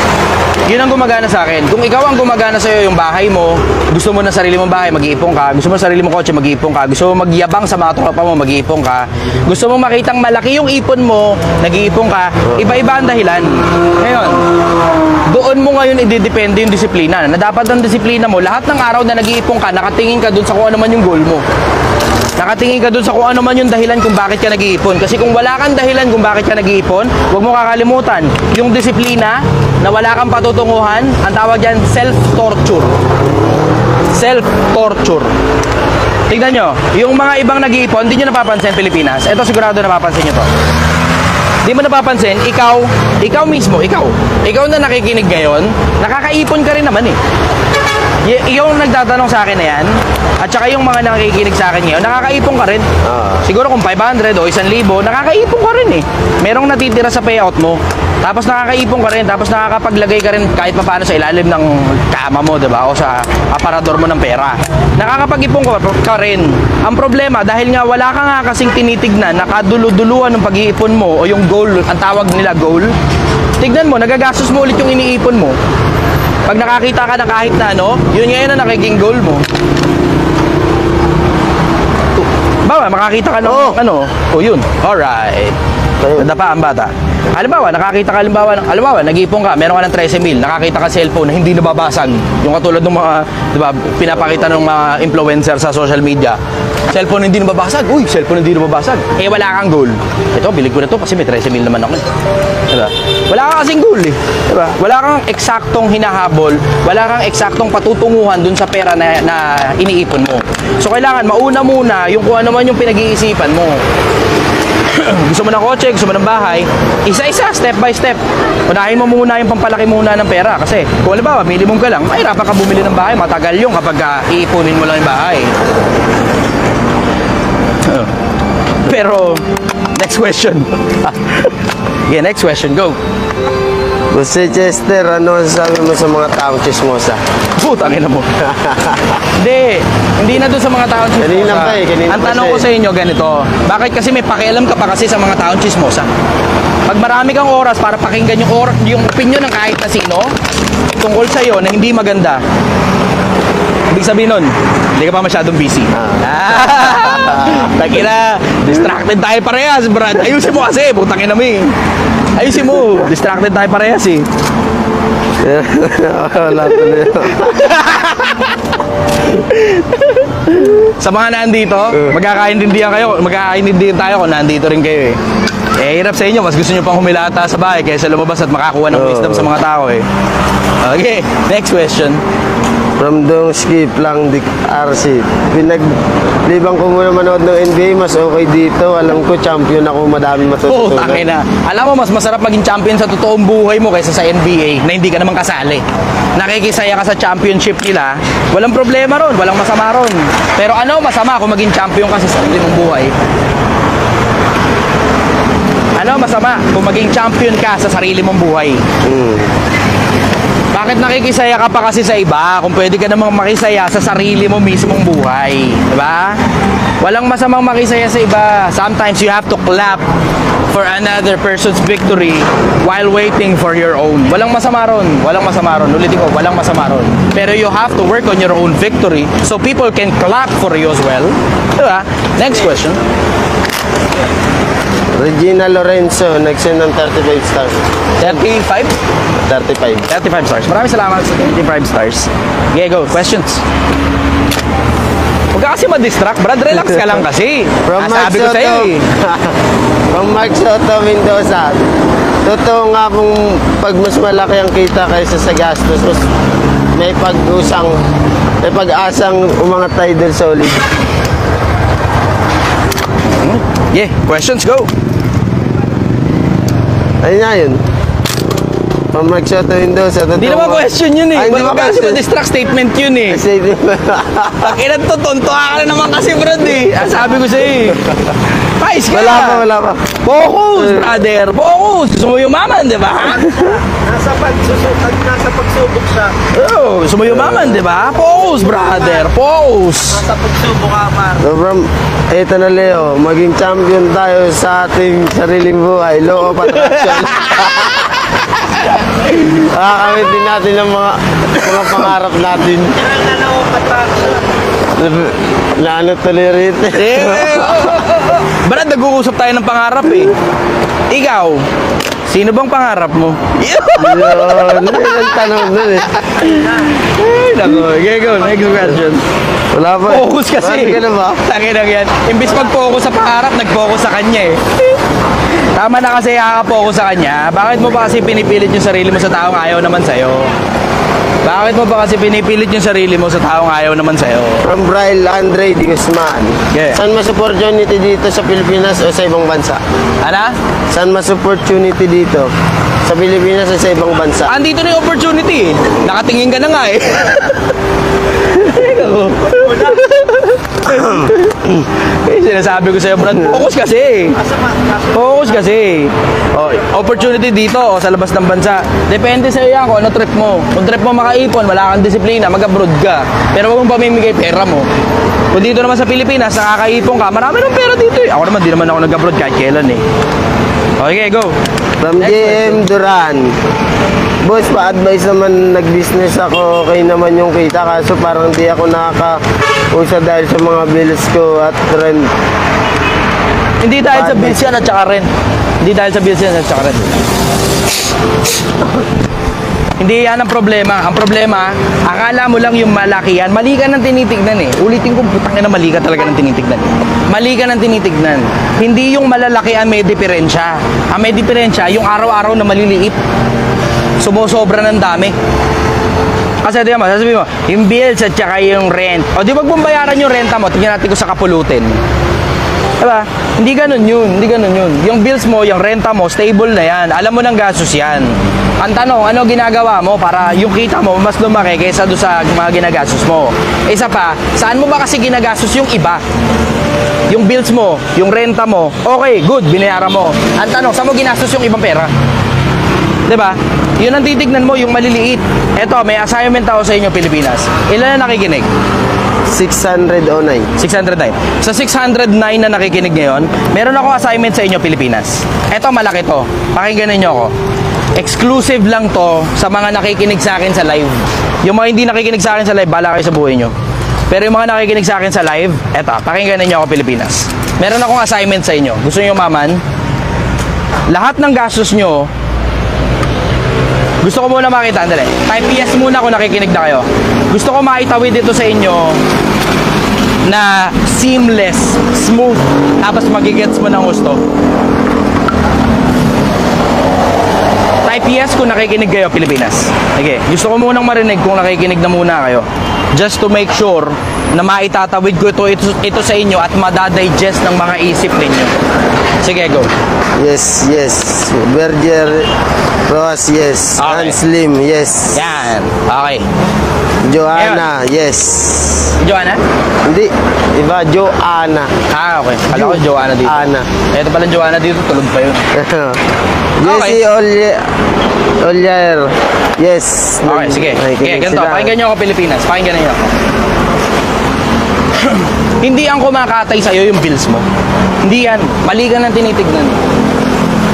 Yun ang gumagana sa akin. Kung ikaw ang gumagana sa'yo, yung bahay mo, gusto mo na sarili mong bahay, mag-iipon ka. Gusto mo sarili mong kotse, mag-iipon ka. Gusto mo magyabang sa mga tropa mo, mag-iipon ka. Gusto mo makitang malaki yung ipon mo, nag-iipon ka. Iba-iba ang dahilan. Ngayon, doon mo ngayon ididepende yung disiplina. Na dapat ang disiplina mo, lahat ng araw na nag-iipon ka, nakatingin ka doon sa kung ano man yung goal mo. Nakatingin ka dun sa kung ano man yung dahilan kung bakit ka nag-iipon. Kasi kung wala kang dahilan kung bakit ka nag-iipon, huwag mo kakalimutan. Yung disiplina na wala kang patutunguhan, ang tawag dyan, self-torture. Self-torture. Tignan nyo, yung mga ibang nag-iipon, hindi nyo napapansin Pilipinas. Ito sigurado napapansin nyo to. Di mo napapansin, ikaw mismo, ikaw na nakikinig ngayon, nakakaipon ka rin naman eh. Yung nagtatanong sa akin na yan, at saka yung mga nakikinig sa akin ngayon, nakakaipon ka rin. Siguro kung 500 o 1,000, nakakaipon ka rin eh. Merong natitira sa payout mo. Tapos nakakaipon ka rin, tapos nakakapaglagay ka rin kahit paano sa ilalim ng kama mo, diba? O sa aparador mo ng pera. Nakakapag-ipon ka rin. Ang problema, dahil nga wala ka nga kasing tinitignan, nakaduluduluan ng pag-iipon mo, o yung goal, ang tawag nila goal, tignan mo, nagagastos mo ulit yung iniipon mo. Pag nakakita ka na kahit na yun ngayon na nagiging goal mo. Bawa, makakita ka ng yun. Alright. Nadapa ang bata. Halimbawa, nakakita ka, nag-iipon ka, meron ka ng 13,000, nakakita ka cellphone na hindi nababasag. Yung katulad ng mga, di ba, pinapakita ng mga influencer sa social media. Cellphone hindi nababasag. Uy, cellphone hindi nababasag. Eh, wala kang goal. Ito, bilig ko na to kasi may 13,000 naman ako. Diba? Wala kang kasing goal eh. Diba? Wala kang eksaktong hinahabol, wala kang eksaktong patutunguhan dun sa pera na iniipon mo. So, kailangan mauna muna yung kung ano man yung pinag-iisipan mo. Gusto mo ng kotse, gusto mo ng bahay, isa-isa, step by step. Unahin mo muna yung pampalaki muna ng pera. Kasi kung halimbawa, minimum ka lang, mahirapan ka bumili ng bahay. Matagal yung kapag iipunin mo lang yung bahay. Pero, next question. Yeah, next question, go. Jose Chester, ano sabi mo sa mga taong chismosa? Putangin na mo. Hindi na doon sa mga taong chismosa. Kanina pa eh, Ang tanong ko sa inyo ganito, bakit kasi may pakialam ka pa kasi sa mga taong chismosa? Pag marami kang oras para pakinggan yung opinion ng kahit na sino tungkol sa iyo na hindi maganda, ibig sabihin nun, hindi ka pa masyadong busy. Takina, distracted tayo parehas, Brad. Ayusin mo kasi, putangin na mo eh. Ayusin mo, distracted tayo parehas eh. Wala tuloy. Sa mga nandito, magkakaintindihan tayo kung nandito rin kayo eh. Eh, hirap sa inyo, mas gusto nyo pang humilata sa bahay kaysa lumabas at makakuha ng wisdom sa mga tao eh. Okay, next question. From Dong Skip lang Dik RC. Pinaglibang ko muna manood ng NBA, mas okay dito. Alam ko champion ako, madami Oo, matututunan. takin na. Alam mo, mas masarap maging champion sa totoong buhay mo kaysa sa NBA na hindi ka naman kasali. Nakikisaya ka sa championship nila, walang problema ron, walang masama ron. Pero ano masama kung maging champion ka sa sarili mong buhay? Ano masama kung maging champion ka sa sarili mong buhay? Bakit nakikisaya ka pa kasi sa iba kung pwede ka namang makisaya sa sarili mo mismong buhay? Diba? Walang masamang makisaya sa iba. Sometimes you have to clap for another person's victory while waiting for your own. Walang masama ron. Walang masama ron. Ulitin ko, walang masama ron. Pero you have to work on your own victory so people can clap for you as well. Diba? Next question. Regina Lorenzo, nag-send ng 35 stars. 35? 35. 35 stars. Maraming salamat sa 35 stars. Okay, go. Questions. Huwag ka kasi ma-distract, Brad. Relax ka lang kasi. Sabi ko sa'yo eh. From Mark Soto Mendoza. Totoo nga kung pag mas malaki ang kita kaysa sa gastos, mas may pag-asang umangat tayo del solid. Yeah, questions, go. Ayun nga yun. From Mark Soto Mendoza. Hindi naman question yun eh. Ay, hindi Huwag ka kasi question. ma-distract, statement yun eh. Takinan to, tontuha ka na naman kasi, Brad eh. Ang sabi ko sa'yo eh. Pais ka. Wala pa. Focus, brother. Focus. Gusto mo yumaman, di ba? Nasa pagsubok siya. Oh, gusto mo yumaman, di ba? Focus, brother. Focus. Nasa pagsubok ka, Mar. So from, eto na Leo, maging champion tayo sa ating sariling buhay. Law of attraction. Nakakamit din natin ang mga pangarap natin. Kailan na nakapatraksa. Na ano tuloy rito. Brad, nag-uusap tayo ng pangarap eh. Ikaw, sino bang pangarap mo? Yun, ang tanong dun eh. Ay, naku. Okay, go. Next question. Wala pa eh. Focus kasi. Ano ka na ba? Takinang yan. Imbis mag-focus sa pangarap, nag-focus sa kanya eh. Tama na kasi kaka-focus sa kanya. Bakit mo ba kasi pinipilit yung sarili mo sa taong ayaw naman sa'yo? Bakit mo ba kasi pinipilit yung sarili mo sa taong ayaw naman sa'yo? From Braille Andre Di Guzman. Yeah. Saan mas opportunity dito sa Pilipinas o sa ibang bansa? Ano? Saan mas opportunity dito? Sa Pilipinas o sa ibang bansa? Andito na yung opportunity eh. Nakatingin ka na nga eh. Eh, sinasabi ko sa'yo, Brad, focus kasi. Focus kasi. Oh, opportunity dito o sa labas ng bansa. Depende sa'yo yan kung ano trip mo. Kung trip mo makaipon, wala kang disiplina, mag-abroad ka. Pero huwag mong pamimigay pera mo. Kung dito naman sa Pilipinas, nakakaipon ka, marami ng pera dito eh. Ako naman, di naman ako nag-abroad kahit kailan eh. Okay, go. From JM Duran. Boss, pa-advise naman nag-business ako, okay naman yung kita, kaso parang di ako nakaka-usa dahil sa mga bills ko at rent. Hindi dahil sa bills yan at saka rent. Hindi dahil sa bills yan at saka rent. Hindi yan ang problema. Ang problema, akala mo lang yung malaki yan. Mali ka ng tinitignan eh. Ulitin ko, putang ina, mali ka talaga ng tinitignan. Mali ka ng tinitignan. Hindi yung malalaki ang may diferensya. Ang may diferensya, yung araw-araw na maliliit. Sumusobra ng dami. Kasi di ba, sasabihin mo, yung bills at saka yung rent. O di wag mong bayaran yung renta mo, tingnan natin ko sa kapulutin. Diba? Hindi ganun yun, hindi ganun yun. Yung bills mo, yung renta mo, stable na yan. Alam mo ng gastos yan. Ang tanong, ano ginagawa mo para yung kita mo mas lumaki kaysa doon sa mga ginagastos mo? Isa pa, saan mo ba kasi ginagastos yung iba? Yung bills mo, yung renta mo, okay, good, binayaran mo. Ang tanong, saan mo ginastos yung ibang pera? Diba? Yun ang titignan mo, yung maliliit. Eto, may assignment ako sa inyo, Pilipinas. Ilan na nakikinig? 609. 609. Sa 609 na nakikinig ngayon, meron ako assignment sa inyo, Pilipinas. Eto, malaki to. Pakinggan niyo ako. Exclusive lang to sa mga nakikinig sa akin sa live. Yung mga hindi nakikinig sa akin sa live, bala kayo sa buhay nyo. Pero yung mga nakikinig sa akin sa live, eto, pakinggan niyo ako, Pilipinas. Meron akong assignment sa inyo. Gusto niyo maman? Lahat ng gastos nyo, gusto ko muna makita, andali. Type yes muna kung nakikinig na kayo. Gusto ko maitawid dito sa inyo na seamless, smooth, tapos magigets mo ng gusto. Type yes kung nakikinig kayo, Pilipinas. Sige, gusto ko munang marinig kung nakikinig na muna kayo. Just to make sure na maitatawid ko ito sa inyo at madadigest ng mga isip ninyo. Sige, go. Yes, yes. Berger Rojas, yes. Okay. Anslim, yes. Yan. Okay. Joanna, yes. Joanna? Hindi, iba, Joanna. Ah, okay. Kala ko Joanna dito. Ana. Ito pala Joanna dito, tulog pa yun. Jesse Olier, yes. Okay, sige. Okay, ganito. Pakinggan nyo ako, Pilipinas. Pakinggan nyo ako. Hindi ang kumakatay sa'yo yung bills mo. Hindi yan. Mali ka ng tinitignan.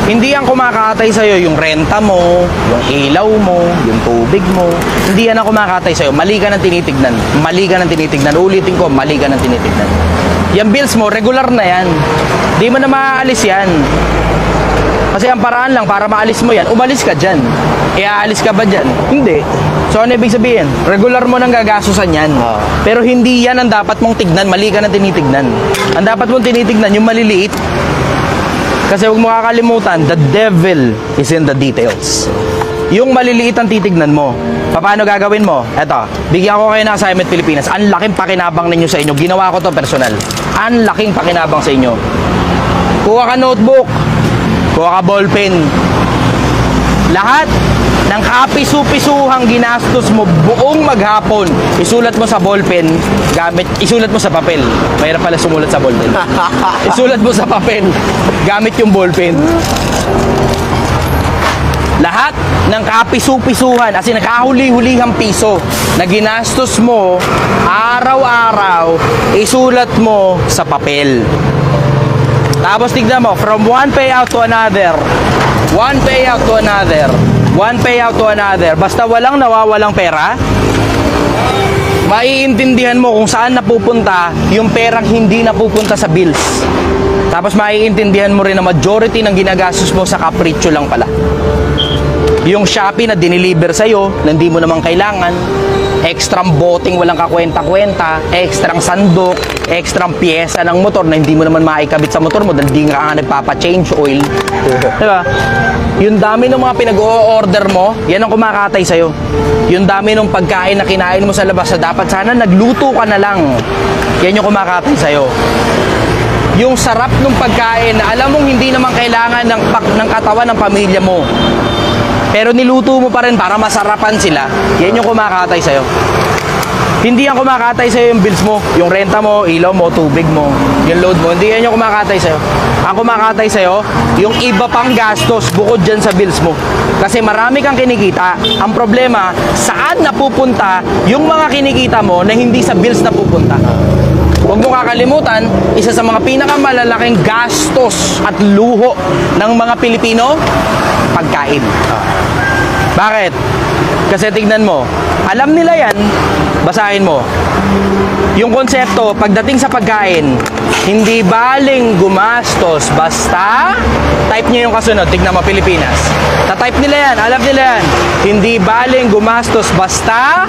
Hindi ang kumakatay sa'yo yung renta mo, yung ilaw mo, yung tubig mo. Hindi yan ang kumakatay sa'yo. Mali ka ng tinitignan. Mali ka ng tinitignan. Ulitin ko, mali ka ng tinitignan. Yung bills mo, regular na yan. Di mo na maaalis yan. Kasi ang paraan lang para maalis mo yan, umalis ka dyan. Iaalis ka ba dyan? Hindi. So ano ibig sabihin? Regular mo nang gagastusan yan. Pero hindi yan ang dapat mong tignan. Mali ka na tinitignan. Ang dapat mong tinitignan yung maliliit. Kasi huwag mo kakalimutan, the devil is in the details. Yung maliliit ang titignan mo. Paano gagawin mo? Eto, bigyan ko kayo ng assignment, Pilipinas. Ang laking pakinabang ninyo sa inyo. Ginawa ko to personal. Ang laking pakinabang sa inyo. Kuha ka notebook. Kuha ka ballpen. Lahat ng kapisu-pisuhang ginastos mo buong maghapon, isulat mo sa ballpen, isulat mo sa papel. Mahirap pala sumulat sa ballpen. Isulat mo sa papel, gamit yung ballpen. Lahat ng kapisu-pisuhan, as in nakahuli-hulihang piso na ginastos mo araw-araw, isulat mo sa papel. Tapos tignan mo, from one payout to another, one payout to another, one payout to another, basta walang nawawalang pera, maiintindihan mo kung saan napupunta yung perang hindi napupunta sa bills. Tapos maiintindihan mo rin na majority ng ginagastos mo sa kapritsyo lang pala. Yung Shopee na diniliver sa'yo, na hindi mo naman kailangan, extrang boting walang kakwenta-kwenta, extrang sandok, extrang pyesa ng motor na hindi mo naman maikabit sa motor mo dahil di nga nagpapa-change oil. Diba? Yung dami ng mga pinag-o-order mo, yan ang kumakatay sa'yo. Yung dami ng pagkain na kinain mo sa labas na dapat sana nagluto ka na lang, yan yung kumakatay sa'yo. Yung sarap ng pagkain na alam mong hindi naman kailangan ng katawan ng pamilya mo, pero niluto mo pa rin para masarapan sila, yan yung kumakatay sa'yo. Hindi yan kumakatay sa'yo yung bills mo, yung renta mo, ilaw mo, tubig mo, yung load mo. Hindi yan yung kumakatay sa'yo. Ang kumakatay sa'yo, yung iba pang gastos bukod dyan sa bills mo. Kasi marami kang kinikita. Ang problema, saan napupunta yung mga kinikita mo na hindi sa bills napupunta? Huwag mo kakalimutan, isa sa mga pinakamalalaking gastos at luho ng mga Pilipino, pagkain. Bakit? Kasi tignan mo, alam nila yan, basahin mo. Yung konsepto, pagdating sa pagkain, hindi baling gumastos, basta, type nyo yung kasunod, tignan mo, Pilipinas. Ta-type nila yan, alam nila yan. Hindi baling gumastos, basta,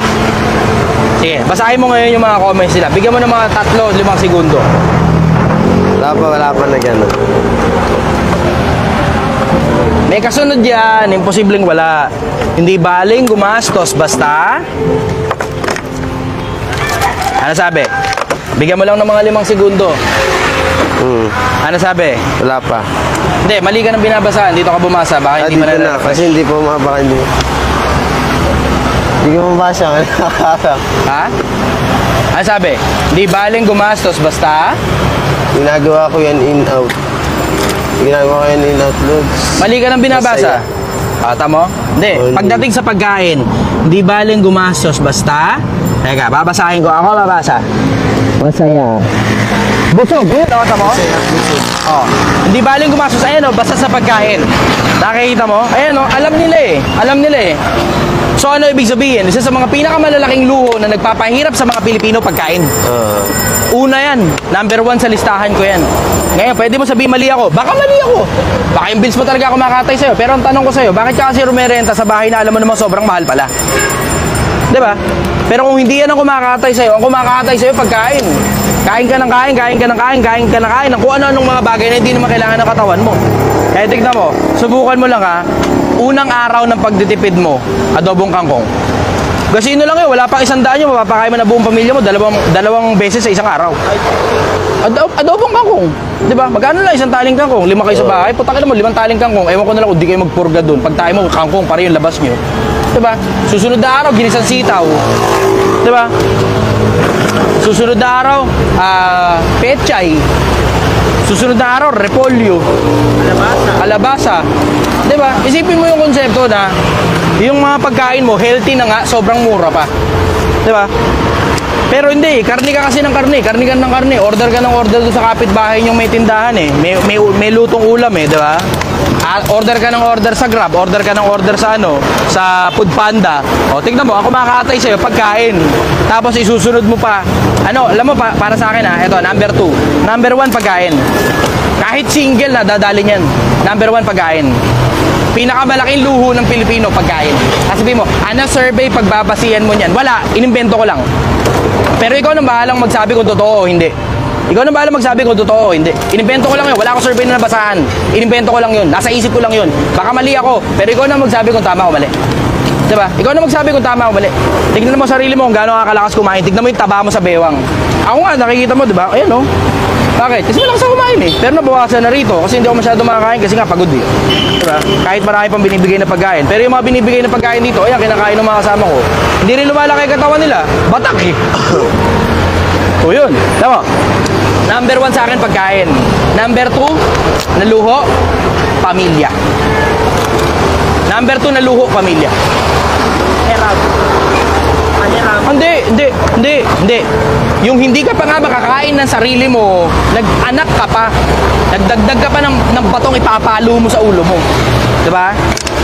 sige, basahin mo ngayon yung mga comments nila. Bigyan mo ng mga 3-5 segundo. Wala pa na gano'n. May kasunod yan, imposibleng wala. Hindi baling gumastos, basta... Ano sabi? Bigyan mo lang ng mga 5 segundo. Ano sabi? Wala pa. Hindi, mali ka nang binabasaan. Dito ka bumasa, baka hindi mo Dito na, kasi hindi po mabaka hindi. Hindi ko mabasa. Ha? Ano sabi? Hindi baling gumastos, basta... Ginagawa ko yan in-out. Ginagawa ko yan in-out loads. Mali ka nang binabasa. Kata mo? Hindi. Pagdating sa pagkain, hindi baling gumastos, basta... Teka, babasahin ko. Ako babasa. Masaya. Busog. Nakata mo? Oh. Hindi baling gumastos. Ayan o, basta sa pagkain. Nakikita mo? Ayan o, alam nila eh. Alam nila eh. So ano ibig sabihin? Isa sa mga pinakamalalaking luho na nagpapahirap sa mga Pilipino, pagkain. Una yan. Number 1 sa listahan ko yan. Ngayon, pwede mo sabihin mali ako. Baka mali ako. Baka yung bills mo talaga kumakatay sa'yo. Pero ang tanong ko sa'yo, bakit ka kasi rumerenta sa bahay na alam mo naman sobrang mahal pala? Diba? Pero kung hindi yan ang kumakatay sa'yo, ang kumakatay sa'yo pagkain. Kain ka ng kain, kain ka ng kain, kain ka ng kain, ng kung ano-anong mga bagay na hindi naman kailangan ng katawan mo. Kaya tignan mo, subukan mo lang ha, unang araw ng pagtitipid mo, adobong kangkong. Gasino lang yun, wala pang 100 yun, mapapakain mo na buong pamilya mo, dalawang beses sa isang araw. Adobong kangkong, di ba? Magkano lang isang taling kangkong? 5 kayo sa bahay, putakin mo 5 taling kangkong. Ewan ko na lang kung di kayo magpurga doon. Pag tayo mo, kangkong pa rin yung labas nyo. Di ba? Susunod na araw, ginisang sitaw. Di ba? Susunod na araw, pechay. Susunod na araw, repolyo. Kalabasa. Di ba? Isipin mo yung konsepto na yung mga pagkain mo, healthy na nga, sobrang mura pa. Di ba? Pero hindi, karni ka kasi ng karni, karni ka ng karni. Order ka ng order doon sa kapitbahay niyong may tindahan eh. May lutong ulam eh, di ba? Order ka ng order sa Grab, order ka ng order sa sa Foodpanda. O, tignan mo, ako makakatay sa'yo, pagkain. Tapos isusunod mo pa. Alam mo, para sa akin eto, number 2. Number 1, pagkain. Kahit single na, dadali niyan. Number 1, pagkain. Pinakamalaking luho ng Pilipino, pagkain. Sabihin mo, survey pagbabasihan mo niyan? Wala, inimbento ko lang. Pero ikaw nang bahalang magsabi kung totoo o hindi. Ikaw nang bahalang magsabi kung totoo o hindi. Inimbento ko lang yun. Wala akong survey na nabasahan. Inimbento ko lang yun. Nasa isip ko lang yun. Baka mali ako. Pero ikaw nang magsabi kung tama o mali. Diba? Ikaw nang magsabi kung tama o mali. Tignan mo sarili mo kung gaano kakalakas kumain. Tignan mo yung taba mo sa bewang. Ako nga, nakikita mo, diba? Ayan o. Bakit? Kasi malakas ako kumain eh. Pero nabawasan na rito. Kasi hindi ako masyado makakain kasi nga pagod eh. Diba? Kahit marami pang binibigay na pagkain. Pero yung mga binibigay na pagkain dito, ayan, kinakain ng mga kasama ko. Hindi rin lumalaki katawan nila. Batak eh. O yun. Tama. Number 1 sa akin, pagkain. Number 2, naluho, pamilya. Number 2, naluho, pamilya. Hirap. Hindi. Yung hindi ka pa nga makakain ng sarili mo, nag-anak ka pa, nagdagdag ka pa ng batong ipapalo mo sa ulo mo. Diba?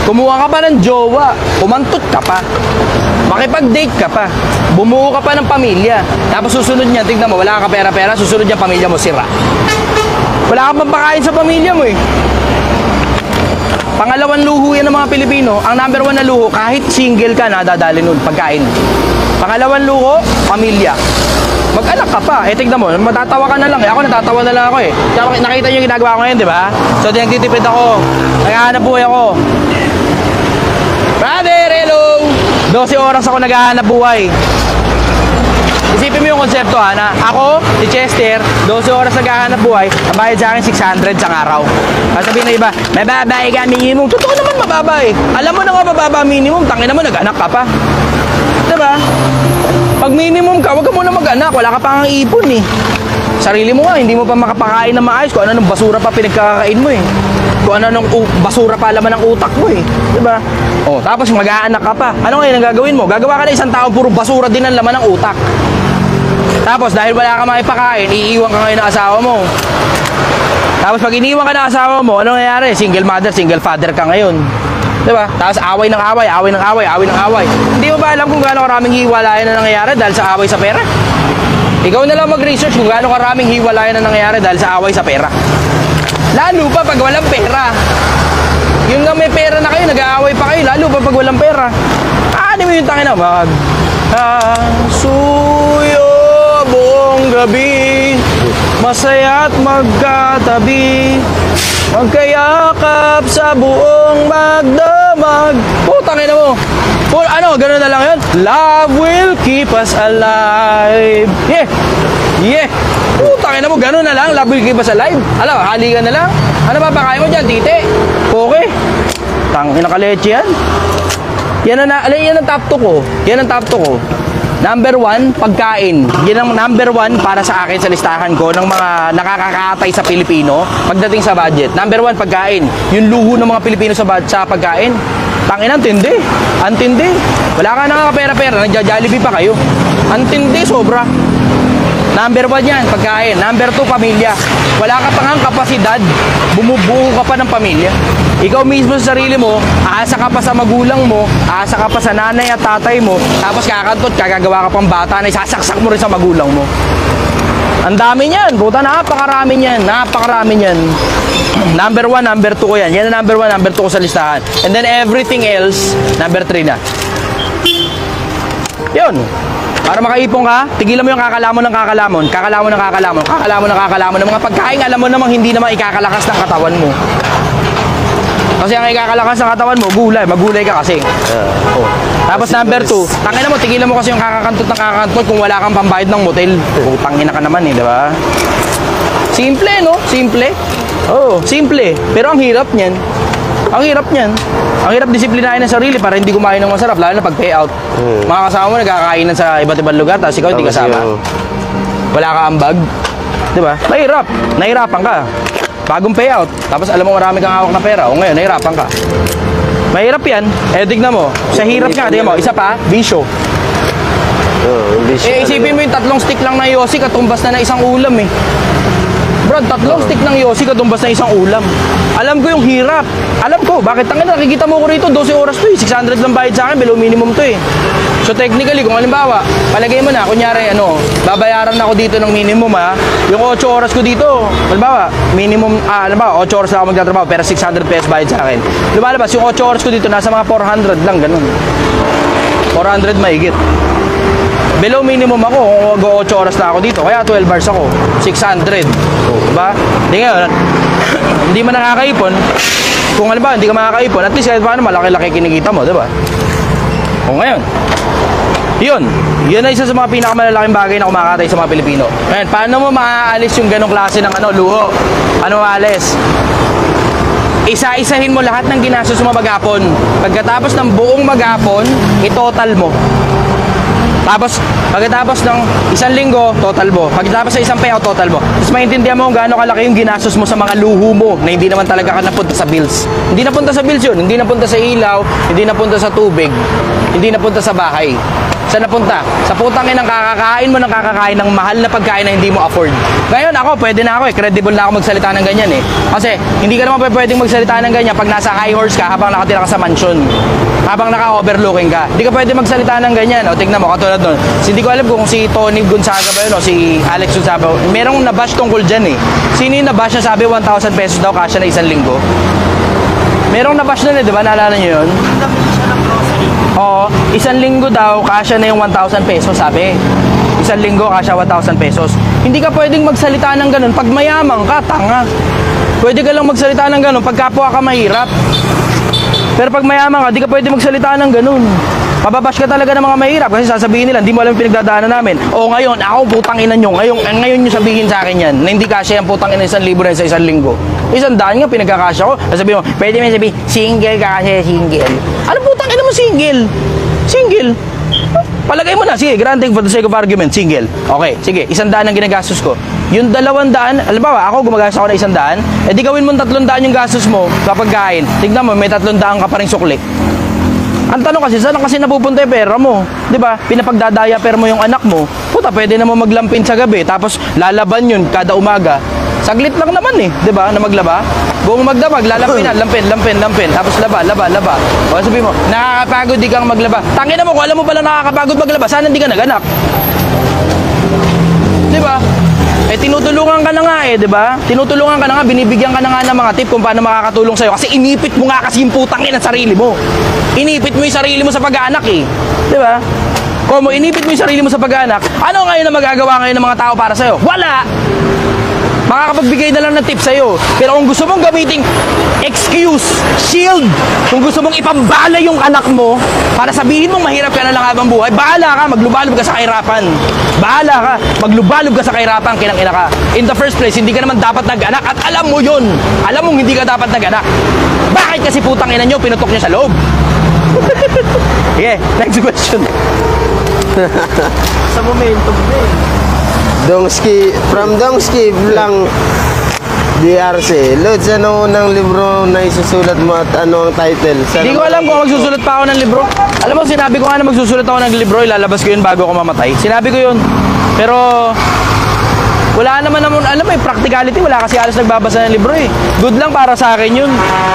Kumuha ka pa ng jowa, umantot ka pa, makipag-date ka pa, bumuo ka pa ng pamilya. Tapos susunod niyan, tignan mo, wala ka pera-pera, susunod niyan, pamilya mo sira. Wala ka pang pakain sa pamilya mo eh. Pangalawang luho yan ng mga Pilipino. Ang number 1 na luho, kahit single ka, nadadali nun, pagkain. Pangalawang luho, pamilya. Mag-anak ka pa. Tignan mo, matatawa ka na lang. Ako natatawa na lang ako eh. Kaya nakita niyo yung ginagawa ko ngayon, di ba? So, nagtitipid ako. Naghahanap buhay ako. Brother, hello! 12 oras ako naghahanap buhay. Isipin mo yung konsepto na ako, si Chester, 12 oras naghahanap buhay, ang bayad sa akin 600 sa araw. Sabihin na iba, mababa ka minimum. Totoo naman mababa eh. Alam mo na nga mababa minimum, tangina mo, nag-anak ka pa. Diba? Pag minimum ka, wag ka muna mag-anak, wala ka pang ipon eh. Sarili mo nga, hindi mo pa makapakain na maayos kung ano nung basura pa pinagkakain mo eh. Kung ano nung basura pa laman ng utak mo eh. Diba? O, tapos mag-aanak ka pa. Ano ngayon ang gagawin mo? Gagawa ka na isang tao, puro basura din ang laman ng utak. Tapos dahil wala ka makipakain, iiwan ka ngayon ng asawa mo. Tapos pag iniwan ka ng asawa mo, ano nangyayari? Single mother, single father ka ngayon. Diba? Tapos away ng away, away ng away, away ng away. Hindi mo ba alam kung gaano karaming hiwalayan na nangyayari dahil sa away sa pera? Ikaw na lang mag-research kung gaano karaming hiwalayan na nangyayari dahil sa away sa pera. Lalo pa pag walang pera. Yung nga may pera na kayo, nag-aaway pa kayo, lalo pa pag walang pera. Ano mo yung tangin na suyo buong gabi, masaya't magkatabi, magkayakap sa buong magdamag. Putang ina mo. Ano, gano'n na lang yun? Love will keep us alive. Yeah. Putang ina mo, gano'n na lang. Love will keep us alive. Alam, haligan na lang. Ano ba pakain mo dyan, tite? Okay. Tangin na kaleche yan. Yan ang top 2 ko. Yan ang top 2 ko. Number 1, pagkain. Yan ang number 1 para sa akin sa listahan ko ng mga nakakakatay sa Pilipino pagdating sa budget. Number 1, pagkain. Yung luho ng mga Pilipino sa pagkain. Tangin, antindi. Antindi. Wala ka na pera-pera, nagja-Jollibee pa kayo. Antindi, sobra. Number 1 yan, pagkain. Number 2, pamilya. Wala ka pa ngang kapasidad, bumubuo ka pa ng pamilya. Ikaw mismo sa sarili mo, aasa ka pa sa magulang mo, aasa ka pa sa nanay at tatay mo, tapos kakantot, kagagawa ka pang bata na isasaksak mo rin sa magulang mo. Ang dami niyan, buta, napakarami niyan, napakarami niyan. Number 1, number 2 ko yan. Yan ang number 1, number 2 ko sa listahan. And then everything else, number 3 na. Yun. Para makaipon ka, tigilan mo yung kakalamon ng kakalamon, kakalamon ng kakalamon, kakalamon ng kakalamon ng mga pagkain, alam mo namang hindi naman ikakalakas ng katawan mo. Kasi ang ikakalakas ng katawan mo, gulay, magulay ka kasi. Oh. Tapos number 2, tangina mo, tigilan mo kasi yung kakakantot ng kakakantot kung wala kang pambayad ng motel. Tangina ka naman eh, di ba? Simple, no? Simple. Oh, simple. Pero ang hirap niyan. Ang hirap niyan. Ang hirap disiplinahin ng sarili para hindi kumain ng masarap, lalo na pag payout. Mga kasama mo nagkakainan sa iba't ibang lugar, tapos ikaw hindi kasama. Wala ka ambag. Di ba? Mahirap. Nahirapan ka. Bagong payout. Tapos alam mo marami kang hawak na pera. O ngayon, nahirapan ka. Mahirap yan. Eh, tignan mo. Sa hirap nga, tignan mo. Isa pa, bisyo. Isipin mo yung 3 stick lang ng Yossi, katumbas na isang ulam eh. Brad, 3 stick ng Yossi, katumbas na isang ulam. Alam ko yung hirap. Alam ko, bakit tangin nakikita mo ko rito, 12 oras to eh. 600 lang bayad sa akin, below minimum to eh. So technically, kung halimbawa, palagay mo na, kunyari, babayaran na ako dito ng minimum ha. Yung 8 oras ko dito, halimbawa, minimum, halimbawa, 8 oras na ako magtatrabaho, pero 600 pesos bayad sa akin. Lumalabas, yung 8 oras ko dito, nasa mga 400 lang, ganun. 400 mahigit. Below minimum ako kung 8 oras na ako dito. Kaya 12 hours ako. 600. Diba? Hindi ngayon, hindi man nakakaipon. Kung halimbawa, hindi ka makakaipon, at least kahit paano malaki-laki kinikita mo, diba? O ngayon, yun ay isa sa mga pinakamalalaking bagay na kumakatay sa mga Pilipino. Ngayon, paano mo maaalis yung ganong klase ng luho? Ano maalis? Isa-isahin mo lahat ng ginastos mo maghapon. Pagkatapos ng buong maghapon, itotal mo. Tapos, pagkatapos ng 1 linggo, total mo. Pagkatapos sa isang payout, total mo. Tapos maintindihan mo kung gaano kalaki yung ginastos mo sa mga luho mo na hindi naman talaga ka napunta sa bills. Hindi napunta sa bills yun. Hindi napunta sa ilaw, hindi napunta sa tubig, hindi napunta sa bahay. Saan napunta? Sa putang inang kakakain mo ng kakakain ng mahal na pagkain na hindi mo afford. Ngayon ako, pwede na ako eh. Credible na ako magsalita ng ganyan eh. Kasi hindi ka naman pwedeng magsalita ng ganyan pag nasa high horse ka habang nakatira ka sa mansion. Habang naka-overlooking ka. Hindi ka pwede magsalita ng ganyan. O tignan mo, katulad nun. Hindi ko alam kung si Tony Gonzaga ba yun o si Alex Gonzaga. Merong nabash tungkol dyan eh. Sino yung nabash na sabi 1,000 pesos daw kasya na 1 linggo? Merong nabash nun eh, di ba? Naalala nyo yun? Oo, 1 linggo daw, kasya na yung 1,000 pesos, sabi. 1 linggo, kasya 1,000 pesos. Hindi ka pwedeng magsalita ng ganun pag mayamang ka, tanga. Pwede ka lang magsalita ng ganun pag kapwa ka mahirap. Pero pag mayamang ka, di ka pwede magsalita ng ganun. Mababash ka talaga ng mga mahirap kasi sasabihin nila, hindi mo alam yung pinagdadaanan namin. O ngayon, ako putang ina nyo. Ngayon nyo sabihin sa akin yan na hindi kasya yung putang ina 1,000 na sa 1 linggo. 100 nga pinagkakasya ko. Sasabihin mo, pwede mo sabihin, single ka kasi single. Ano putang ina mo single? Single? Palagay mo na, sige, granting for the sake of argument, single. Okay, sige, 100 ang ginagastos ko. Yung 200, alam ba, ako gumagastos ako na 100, eh di gawin mo 300 yung gastos mo sa pagkain. Tignan mo, may 300 ka pa rin sukli. Ang tanong kasi, saan kasi napupunta yung pera mo? Di ba? Pinapagdadaya pera mo yung anak mo. Puta, pwede na mo maglampin sa gabi, tapos lalaban yun kada umaga. Saglit lang naman eh, di ba? Na maglaba. Buong magdamag, lalampin na, lampin. Tapos laba. O sabi mo, nakakapagod di kang maglaba. Tangina mo, kung alam mo pala nakakapagod maglaba, sana hindi ka naganak. Di ba? Eh tinutulungan ka na nga eh, di ba? Tinutulungan ka na nga, binibigyan ka na nga ng mga tip kung paano makakatulong sa'yo. Kasi inipit mo nga kasi yung putang ina sarili mo. Inipit mo yung sarili mo sa pag-aanak eh. Di ba? Kung mo inipit mo yung sarili mo sa pag-aanak, ano ngayon na magagawa ngayon ng mga tao para sa'yo? Wala! Makakapagbigay na lang ng tip sa'yo. Pero kung gusto mong gamiting excuse, shield, kung gusto mong ipambala yung anak mo para sabihin mong mahirap ka na lang habang buhay, bahala ka, maglubalog ka sa kahirapan. Bahala ka, maglubalog ka sa kahirapan, kinang-ina ka. In the first place, hindi ka naman dapat nag-anak at alam mo yun. Alam mong hindi ka dapat nag-anak. Bakit kasi putang ina nyo, pinutok niya sa loob? Yeah, next question. Sa momentum eh. Dongski, from Dongski lang DRC. Lods, ano unang libro na isusulat mo at ano ang title? Hindi ko alam kung magsusulat pa ako ng libro. Alam mo, sinabi ko nga na magsusulat ako ng libro, ilalabas ko yun bago ako mamatay. Sinabi ko yun. Pero wala naman alam mo, practicality, wala kasi halos nagbabasa ng libro eh. Good lang para sa akin yun.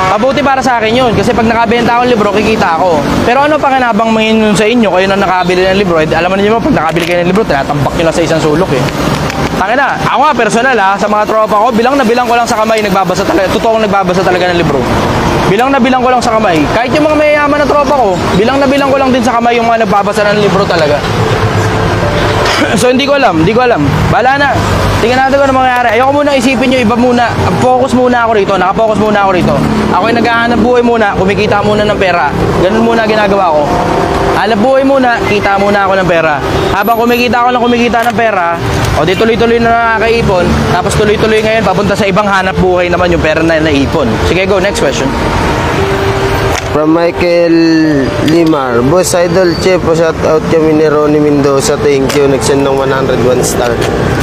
Mabuti para sa akin yun. Kasi pag nakabenta ako ng libro, kikita ako. Pero ano pa kinabang mangin sa inyo, kayo na nakabili ng libro, eh, alam mo niyo mo, pag nakabili kayo ng libro, tinatambak nyo lang sa isang sulok eh. Tangin na, ako nga personal sa mga tropa ko, bilang na bilang ko lang sa kamay nagbabasa talaga, totoong nagbabasa talaga ng libro. Bilang na bilang ko lang sa kamay. Kahit yung mga mayayaman na tropa ko, bilang na bilang ko lang din sa kamay yung mga nagbabasa ng libro talaga. So hindi ko alam. Bahala na. Tingnan natin kung ano mangyayari. Ayoko muna isipin nyo, iba muna. Focus muna ako rito, nakapokus muna ako rito. Ako ay naghahanap buhay muna, kumikita muna ng pera. Ganun muna ginagawa ko. Hanap buhay muna, kita muna ako ng pera. Habang kumikita ng pera, o di tuloy-tuloy na nakakaipon, tapos tuloy-tuloy ngayon, papunta sa ibang hanap buhay naman yung pera na naipon. Sige, go, next question. From Michael Limar. Boss Idol Che, po shout out kami ni Ronnie Mendoza. Thank you. Nag-send ng 101 star.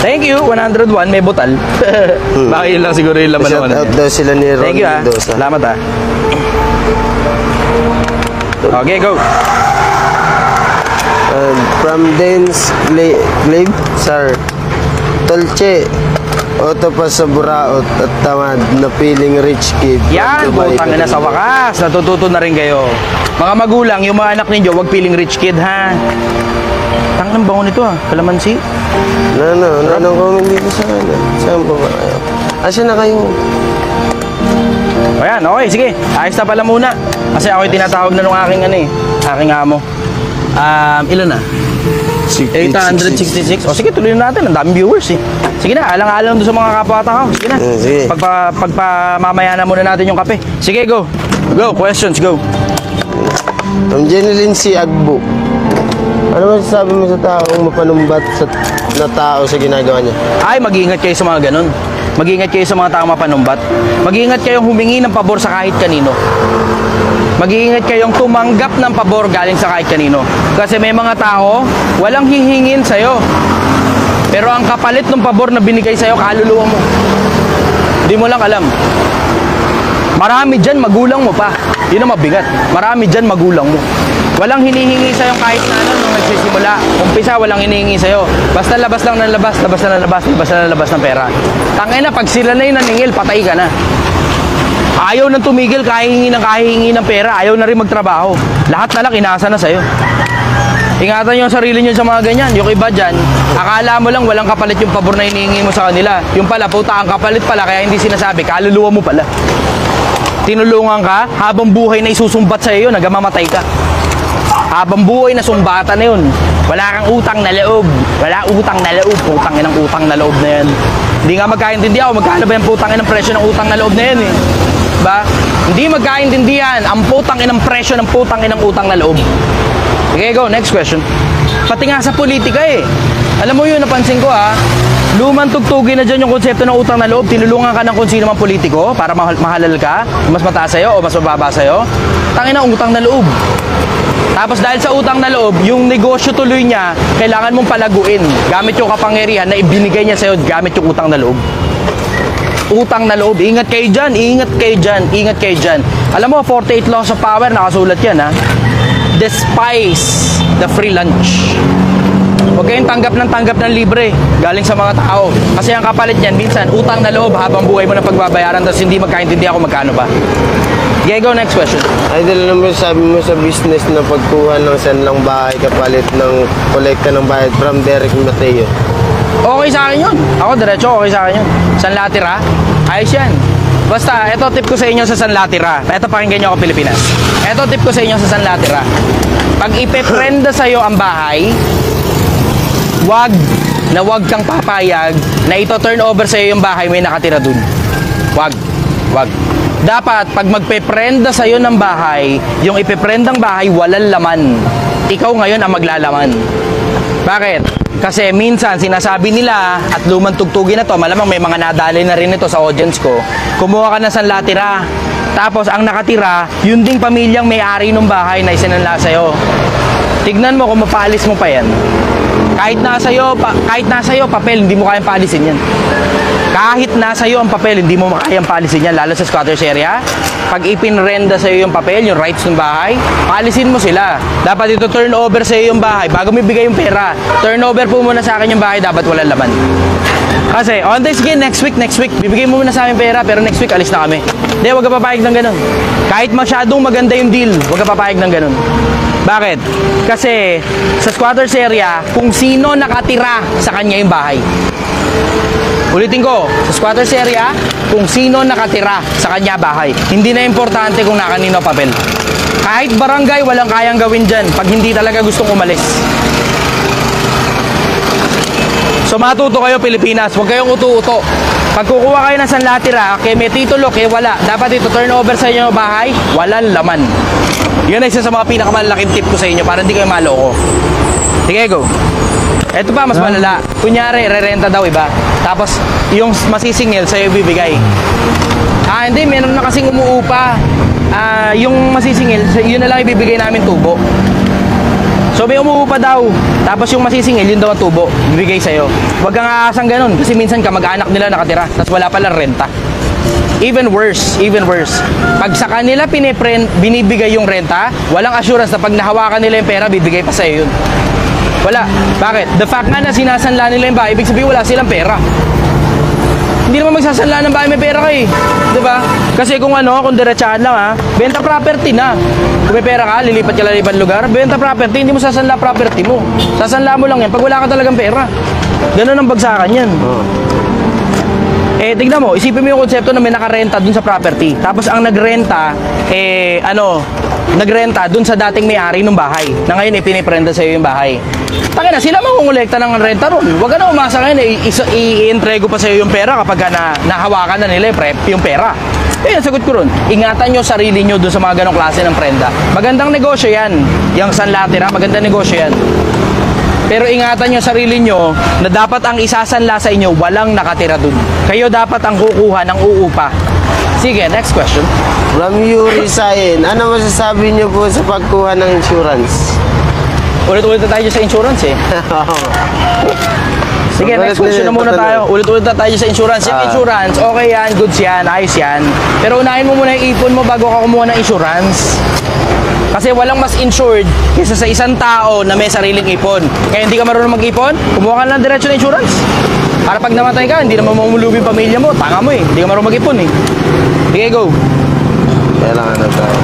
Thank you, 101, may butal. Baka yun lang siguro yung laman Shout naman. out daw sila ni Thank Ronnie you Mendoza. Salamat Okay, go. From Dance Glaive, sir. Tolche, auto pa sa buraot at tamad na feeling rich kid. Yan, putang ina sa wakas. Natututo na rin kayo. Mga magulang, yung mga anak ninyo, wag feeling rich kid, ha? Tang ng bango nito, ha? Kalamansi. Anong comment dito sa ano? Saan pa ba kayo? Asa na kayo? O yan, okay, sige. Ayos na pala muna. Kasi ako yung tinatawag na nung aking ano eh. Aking amo. Ilan na? 866. O sige, tuloy na natin. Ang daming viewers eh. Sige na, alang-alang doon sa mga kapwa-tao. Sige na. Sige. Pagpamamaya na muna natin yung kape. Sige, go. Go, questions, go. From Jeneline C. Agbo. Ano masasabi mo sa taong mapanumbat na tao sa ginagawa niya? Ay, mag-iingat kayo sa mga ganun. Mag-iingat kayo sa mga taong mapanumbat. Mag-iingat kayong humingi ng pabor sa kahit kanino. Mag-iingat kayong tumanggap ng pabor galing sa kahit kanino. Kasi may mga tao, walang hihingin sa'yo. Pero ang kapalit ng pabor na binigay sa'yo, kaluluwa mo. Hindi mo lang alam. Marami dyan, magulang mo pa. Yun ang mabigat. Marami dyan, magulang mo. Walang hinihingi sa'yo kahit na ano nung nagsisimula. Umpisa, walang hinihingi sa'yo. Basta labas lang ng labas, labas na ng labas, labas na ng labas ng pera. Tangina, pag sila na yung naningil, patay ka na. Ayaw nang tumigil, kahihingi ng pera. Ayaw na rin magtrabaho. Lahat na lang, inasa na sa'yo. Ingatan nyo ang sarili nyo sa mga ganyan. Yung iba dyan, akala mo lang walang kapalit yung pabor na hinihingi mo sa kanila. Yung pala, puta, ang kapalit pala, kaya hindi sinasabi, kaluluwa mo pala. Tinulungan ka, habang buhay na isusumbat sa'yo yun, nagamamatay ka. Habang buhay na sumbatan na yun. Wala kang utang na loob. Wala utang na loob. Putang inang utang na loob na yan. Hindi nga magkaintindihan ako magkano ba yung putang inang presyo ng utang na loob na yan eh. Diba? Hindi magkaintindihan ang putang inang presyo ng putang inang utang na loob. Okay, go. Next question. Pati nga sa politika eh. Alam mo yun, napansin ko ha. Lumang tugtugin na dyan yung konsepto ng utang na loob. Tinulungan ka ng kung sino mang politiko para mahalal ka. Mas mataas sa'yo o mas mababa sa'yo. Tangin na utang na loob. Tapos dahil sa utang na loob, yung negosyo tuloy niya, kailangan mong palaguin. Gamit yung kapangyarihan na ibinigay niya sa'yo gamit yung utang na loob. Utang na loob. Ingat kayo dyan, ingat kayo dyan, ingat kayo dyan. Alam mo, 48 laws of power, nakasulat yan ha. Despise the free lunch. Huwag kayong tanggap ng libre galing sa mga tao. Kasi ang kapalit niyan, minsan, utang na loob habang buhay mo na pagbabayaran tapos hindi magkaintindihan kung magkano ba. Okay, go next question. Idol, ano mo sabi mo sa business na pagkuha ng sanlang bahay kapalit ng kolekta ng bayad from Derek Mateo? Okay sa akin yun. Ako diretso, okay sa akin yun. San Latira, ayos yan. Basta, ito tip ko sa inyo sa San Latira. Ito pakinggan nyo ako Pilipinas. Ito tip ko sa inyo sa San Latira. Pag ipeprenda sa'yo ang bahay, wag kang papayag na ito turn over sa'yo yung bahay may nakatira dun. Wag. Dapat, pag magpeprenda sa'yo ng bahay, yung ipeprendang bahay, walang laman. Ikaw ngayon ang maglalaman. Bakit? Kasi minsan, sinasabi nila, at lumang tugtugin na to, malamang may mga nadali na rin ito sa audience ko, kumuha ka na San Latira. Tapos, ang nakatira, yun ding pamilyang may-ari ng bahay na isinanla sa'yo. Tignan mo kung mapalis mo pa yan. Kahit nasa iyo papel, hindi mo kayang paalisin yan. Kahit nasa iyo ang papel, hindi mo makayang paalisin yan, lalo sa squatters area. Pag ipinrenda sa iyo yung papel, yung rights ng bahay, paalisin mo sila. Dapat ito turn over sa iyo yung bahay bago mo ibigay yung pera. Turn over po muna sa akin yung bahay, dapat walang laman. Kasi, on this again, next week, bibigay mo muna sa amin pera, pero next week, alis na kami. Hindi, huwag ka papayag ng ganun. Kahit masyadong maganda yung deal, huwag ka papayag ng ganun. Bakit? Kasi, sa squatters area, kung sino nakatira sa kanya yung bahay. Ulitin ko, sa squatters area, kung sino nakatira sa kanya bahay. Hindi na importante kung nakanino papel. Kahit barangay, walang kayang gawin dyan pag hindi talaga gustong umalis. So matuto kayo Pilipinas, huwag kayong uto-uto. Pag kukuha kayo ng sanlatira, kaya may titulo, kaya wala. Dapat ito turn over sa inyo bahay, walang laman. Yun ay isa sa mga pinakamalaking tip ko sa inyo para hindi kayo maloko. Sige, go. Ito pa, mas malala. Kunyari, re-renta daw iba. Tapos, yung masisingil sa'yo bibigay. Hindi, meron na kasing umuupa. Yung masisingil, yun na lang ibibigay namin tubo. So may umuupa daw, tapos yung masisingil, yun daw ang tubo, bibigay sa'yo. Huwag kang aasang ganun, kasi minsan kamag-anak nila nakatira, tapos wala palang renta. Even worse. Pag sa kanila binibigay yung renta, walang assurance na pag nahawakan nila yung pera, bibigay pa sa'yo yun. Wala. Bakit? The fact nga na sinasanla nila yung bahay, ibig sabihin wala silang pera. Hindi naman magsasanla ng bahay, may pera ka eh. Diba? Kasi kung diretsahan lang benta property na. Kung may pera ka, lilipat ka lang ibang lugar, benta property, hindi mo sasanla property mo. Sasanla mo lang yan pag wala ka talagang pera. Ganun ang bagsakan yan. Tignan mo, isipin mo yung konsepto na may nakarenta dun sa property. Tapos ang nagrenta, nagrenta dun sa dating may-ari ng bahay. Na ngayon, piniprenda sa'yo yung bahay. Tangina, sila mangungulekta ng renta ron. Huwag ka na umasa ngayon, i-entrego pa sa'yo yung pera kapag nahawakan na nila yung pera. Kaya sagot ko ron, ingatan nyo sarili nyo dun sa mga ganong klase ng prenda. Magandang negosyo yan. Yung sanlatira, magandang negosyo yan. Pero ingatan nyo sarili nyo na dapat ang isasanla sa inyo walang nakatira dun. Kayo dapat ang kukuha ng uupa. Sige, next question. From Yuri Sain, ano masasabi niyo po sa pagkuha ng insurance? Ulit-ulit na tayo sa insurance eh. Sige, next question na muna tayo. Ulit-ulit na tayo sa insurance. Yung insurance, okay yan, goods yan, ayos yan. Pero unahin mo muna yung ipon mo bago ka kumuha ng insurance. Kasi walang mas insured kaysa sa isang tao na may sariling ipon. Kaya hindi ka marunong mag-ipon, kumuha ka lang diretso ng insurance. Para pag namatay ka, hindi naman mamulubi yung pamilya mo. Tanga mo eh, hindi ka marunong mag-ipon eh. Sige, go. Kailangan na tayo.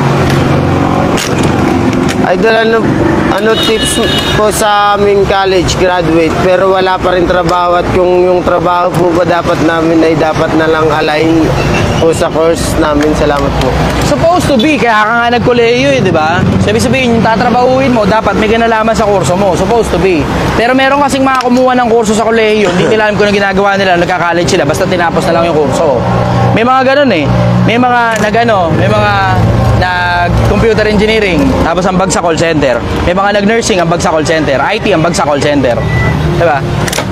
Idol, ano tips po sa aming college graduate pero wala pa rin trabaho at kung yung trabaho po ba dapat namin ay dapat na lang align po sa course namin. Salamat po. Supposed to be, kaya ka nga nagkolehiyo eh, di ba? Sabi-sabihin, yung tatrabahuin mo, dapat may kinalaman sa kurso mo. Supposed to be. Pero meron kasing mga kumuha ng kurso sa kolehiyo, hindi nila alam kung ano ginagawa nila, nagka-college sila, basta tinapos na lang yung kurso. May mga ganun eh. May mga nag-computer engineering, tapos ang bag sa call center. May mga nag-nursing, ang bag sa call center. IT, ang bag sa call center. Diba?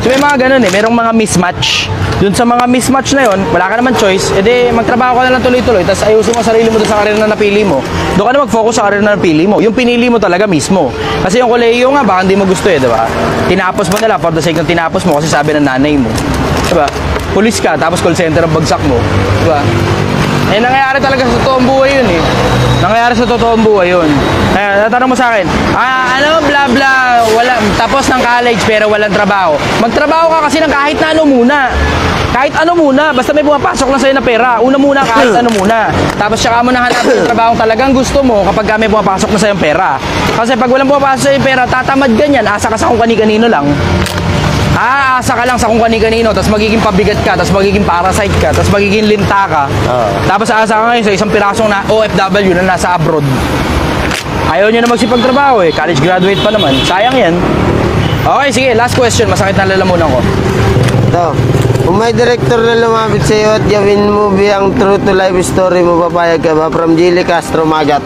So may mga ganun eh, merong mga mismatch. Dun sa mga mismatch na yon, wala ka naman choice, edi magtrabaho ka na lang tuloy-tuloy, tapos ayusin mo sarili mo dun sa karir na napili mo. Doon ka na mag-focus sa karir na napili mo. Yung pinili mo talaga mismo. Kasi yung kolehiyo nga, baka hindi mo gusto eh, diba? Tinapos mo nila for the sake ng tinapos mo kasi sabi ng nanay mo. Diba? Pulis ka, tapos call center ang bagsak mo. Diba? Eh, nangyayari talaga sa totoong buhay yun eh. Nangyayari sa totoong buhay yun. Kaya, natanong mo sa akin, bla bla, tapos ng college pero walang trabaho. Magtrabaho ka kasi ng kahit na ano muna. Kahit ano muna, basta may pumapasok lang sa'yo na pera. Una muna, kahit ano muna. Tapos saka mo nahanapin yung trabaho talagang gusto mo kapag may pumapasok na sa'yo yung pera. Kasi pag walang pumapasok sa'yo yung pera, tatamad ganyan, asa ka sa kung kani-kanino lang. Aasa ka lang sa kung kani-kanino, tapos magiging pabigat ka, tapos magiging parasite ka, tapos magiging linta ka. Tapos aasa ka ngayon sa isang pirasong na OFW na nasa abroad. Ayaw nyo na magsipagtrabaho eh, college graduate pa naman. Sayang yan. Okay, sige, last question. Masakit na lalamunan ko. Ito, kung may director na lumapit sa iyo at gawin movie ang true to life story mo, papayag ka ba? From Jilly Castro Magat.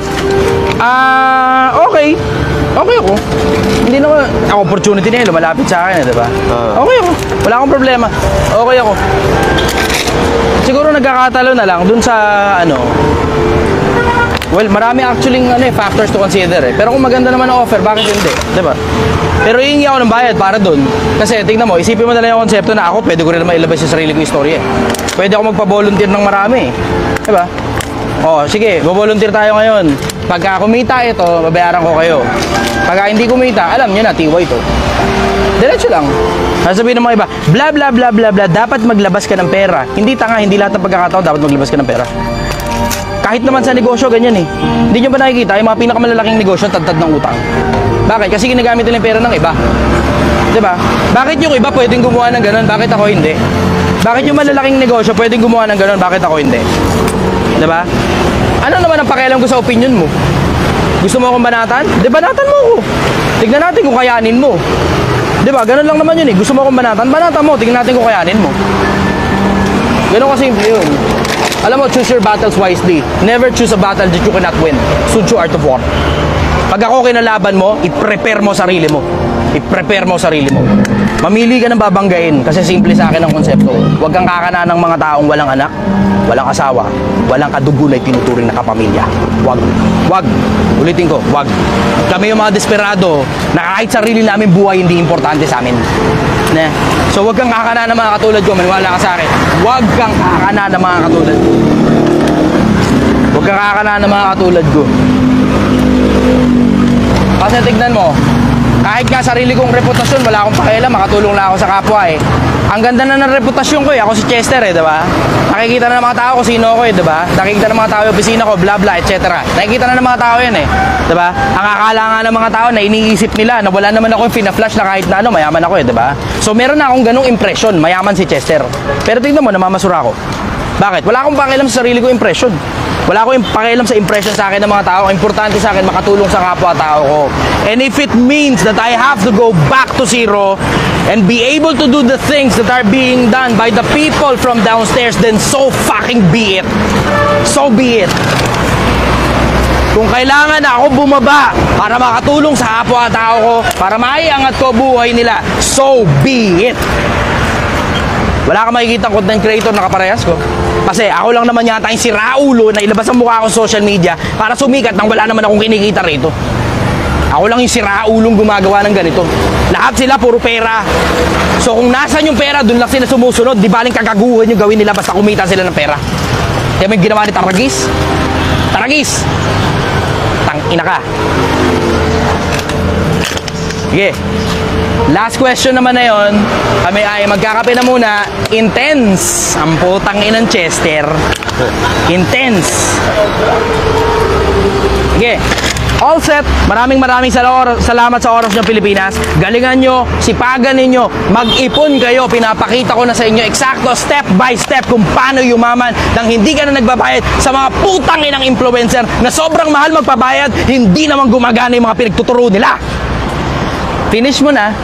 Okay. Okay ako. Hindi naman, ang opportunity na yun, lumalapit sa akin, diba? Okay ako. Wala akong problema. Okay ako. Siguro nagkakatalo na lang dun sa, well, marami actually factors to consider eh. Pero kung maganda naman ang offer, bakit hindi? Diba? Pero hihingi ako ng bayad para dun. Kasi tingnan mo, isipin mo na lang yung konsepto na ako, pwede ko rin naman ilabas yung sarili ko istorya eh. Pwede ako magpa-volunteer ng marami eh. Diba? Sige, volunteer tayo ngayon. Pagka kumita ito, babayaran ko kayo. Pagka hindi kumita, alam nyo na, tiway ito. Diretso lang. Sasabihin ng mga iba, bla bla bla bla bla, dapat maglabas ka ng pera. Hindi tanga, hindi lahat ng pagkakataon dapat maglabas ka ng pera. Kahit naman sa negosyo, ganyan eh. Hindi nyo ba nakikita, yung mga pinakamalalaking negosyo, tad-tad ng utang. Bakit? Kasi ginagamit nila yung pera ng iba. Diba? Bakit yung iba pwedeng gumawa ng ganun, bakit ako hindi? Bakit yung malalaking negosyo pwedeng gumawa ng ganun, bakit ako hindi? Diba? Ano naman ang pakialam ko sa opinion mo? Gusto mo akong banatan? Di banatan mo ako. Tignan natin kung kayanin mo. Di ba? Ganun lang naman yun eh. Gusto mo akong banatan? Banatan mo. Tingnan natin kung kayanin mo. Ganun kasi yun. Alam mo, choose your battles wisely. Never choose a battle that you cannot win. Sun Tzu Art of War. Pag ako kinalaban mo, i-prepare mo sarili mo. I-prepare mo sarili mo. Mamili ka ng babanggain kasi simple sa akin ang konsepto. Huwag kang kakana ng mga taong walang anak, walang asawa, walang kadugo na tinuturing na kapamilya. Wag. Wag. Ulitin ko, wag. Kami yung mga desperado na kahit sarili namin buhay hindi importante sa amin. Ne? So wag kang kakana ng mga katulad ko, maniwala ka sa akin. Wag kang kakana ng mga katulad ko. Wag kang kakana ng mga katulad ko. Kasi tignan mo, kahit nga sarili kong reputasyon, wala akong pakialam, makatulong lang ako sa kapwa eh. Ang ganda na ng reputasyon ko eh, ako si Chester eh, diba? Nakikita na ng mga tao kung sino ako eh, diba? Nakikita ng mga tao yung opisina ko, bla bla, etc. Nakikita na ng mga tao yan eh, diba? Ang akala nga ng mga tao na iniisip nila na wala naman ako yung fina-flash na kahit na ano, mayaman ako eh, diba? So meron na akong ganung impression, mayaman si Chester. Pero tingnan mo, namamasura ako. Bakit? Wala akong pakialam sa sarili ko impression. Wala akong pakialam sa impression sa akin ng mga tao. Ang importante sa akin, makatulong sa kapwa-tao ko. And if it means that I have to go back to zero and be able to do the things that are being done by the people from downstairs, then so fucking be it. So be it. Kung kailangan ako bumaba para makatulong sa kapwa-tao ko, para maiangat ko buhay nila, so be it. Wala kang makikita content creator na kaparehas ko. Kasi ako lang naman yata yung siraulo na ilabas ang mukha ko sa social media para sumikat nang wala naman akong kinikita rito. Ako lang yung siraulong gumagawa ng ganito. Lahat sila puro pera. So kung nasan yung pera, dun lang sila sumusunod. Di baling kagaguhan yung gawin nila basta kumita sila ng pera. Kaya may ginawa ni Taragis. Taragis! Tangina ka. Sige. Last question naman na yon. Kami ay magkakape na muna. Intense. Ang putang inang Chester. Intense. Sige. All set. Maraming salamat sa oras nyo Pilipinas. Galingan nyo, sipagan ninyo, mag-ipon kayo. Pinapakita ko na sa inyo eksakto step by step kung paano yumaman nang hindi ka na nagbabayad sa mga putang inang influencer na sobrang mahal magpabayad, hindi naman gumagana yung mga pinagtuturo nila. Finish mo na.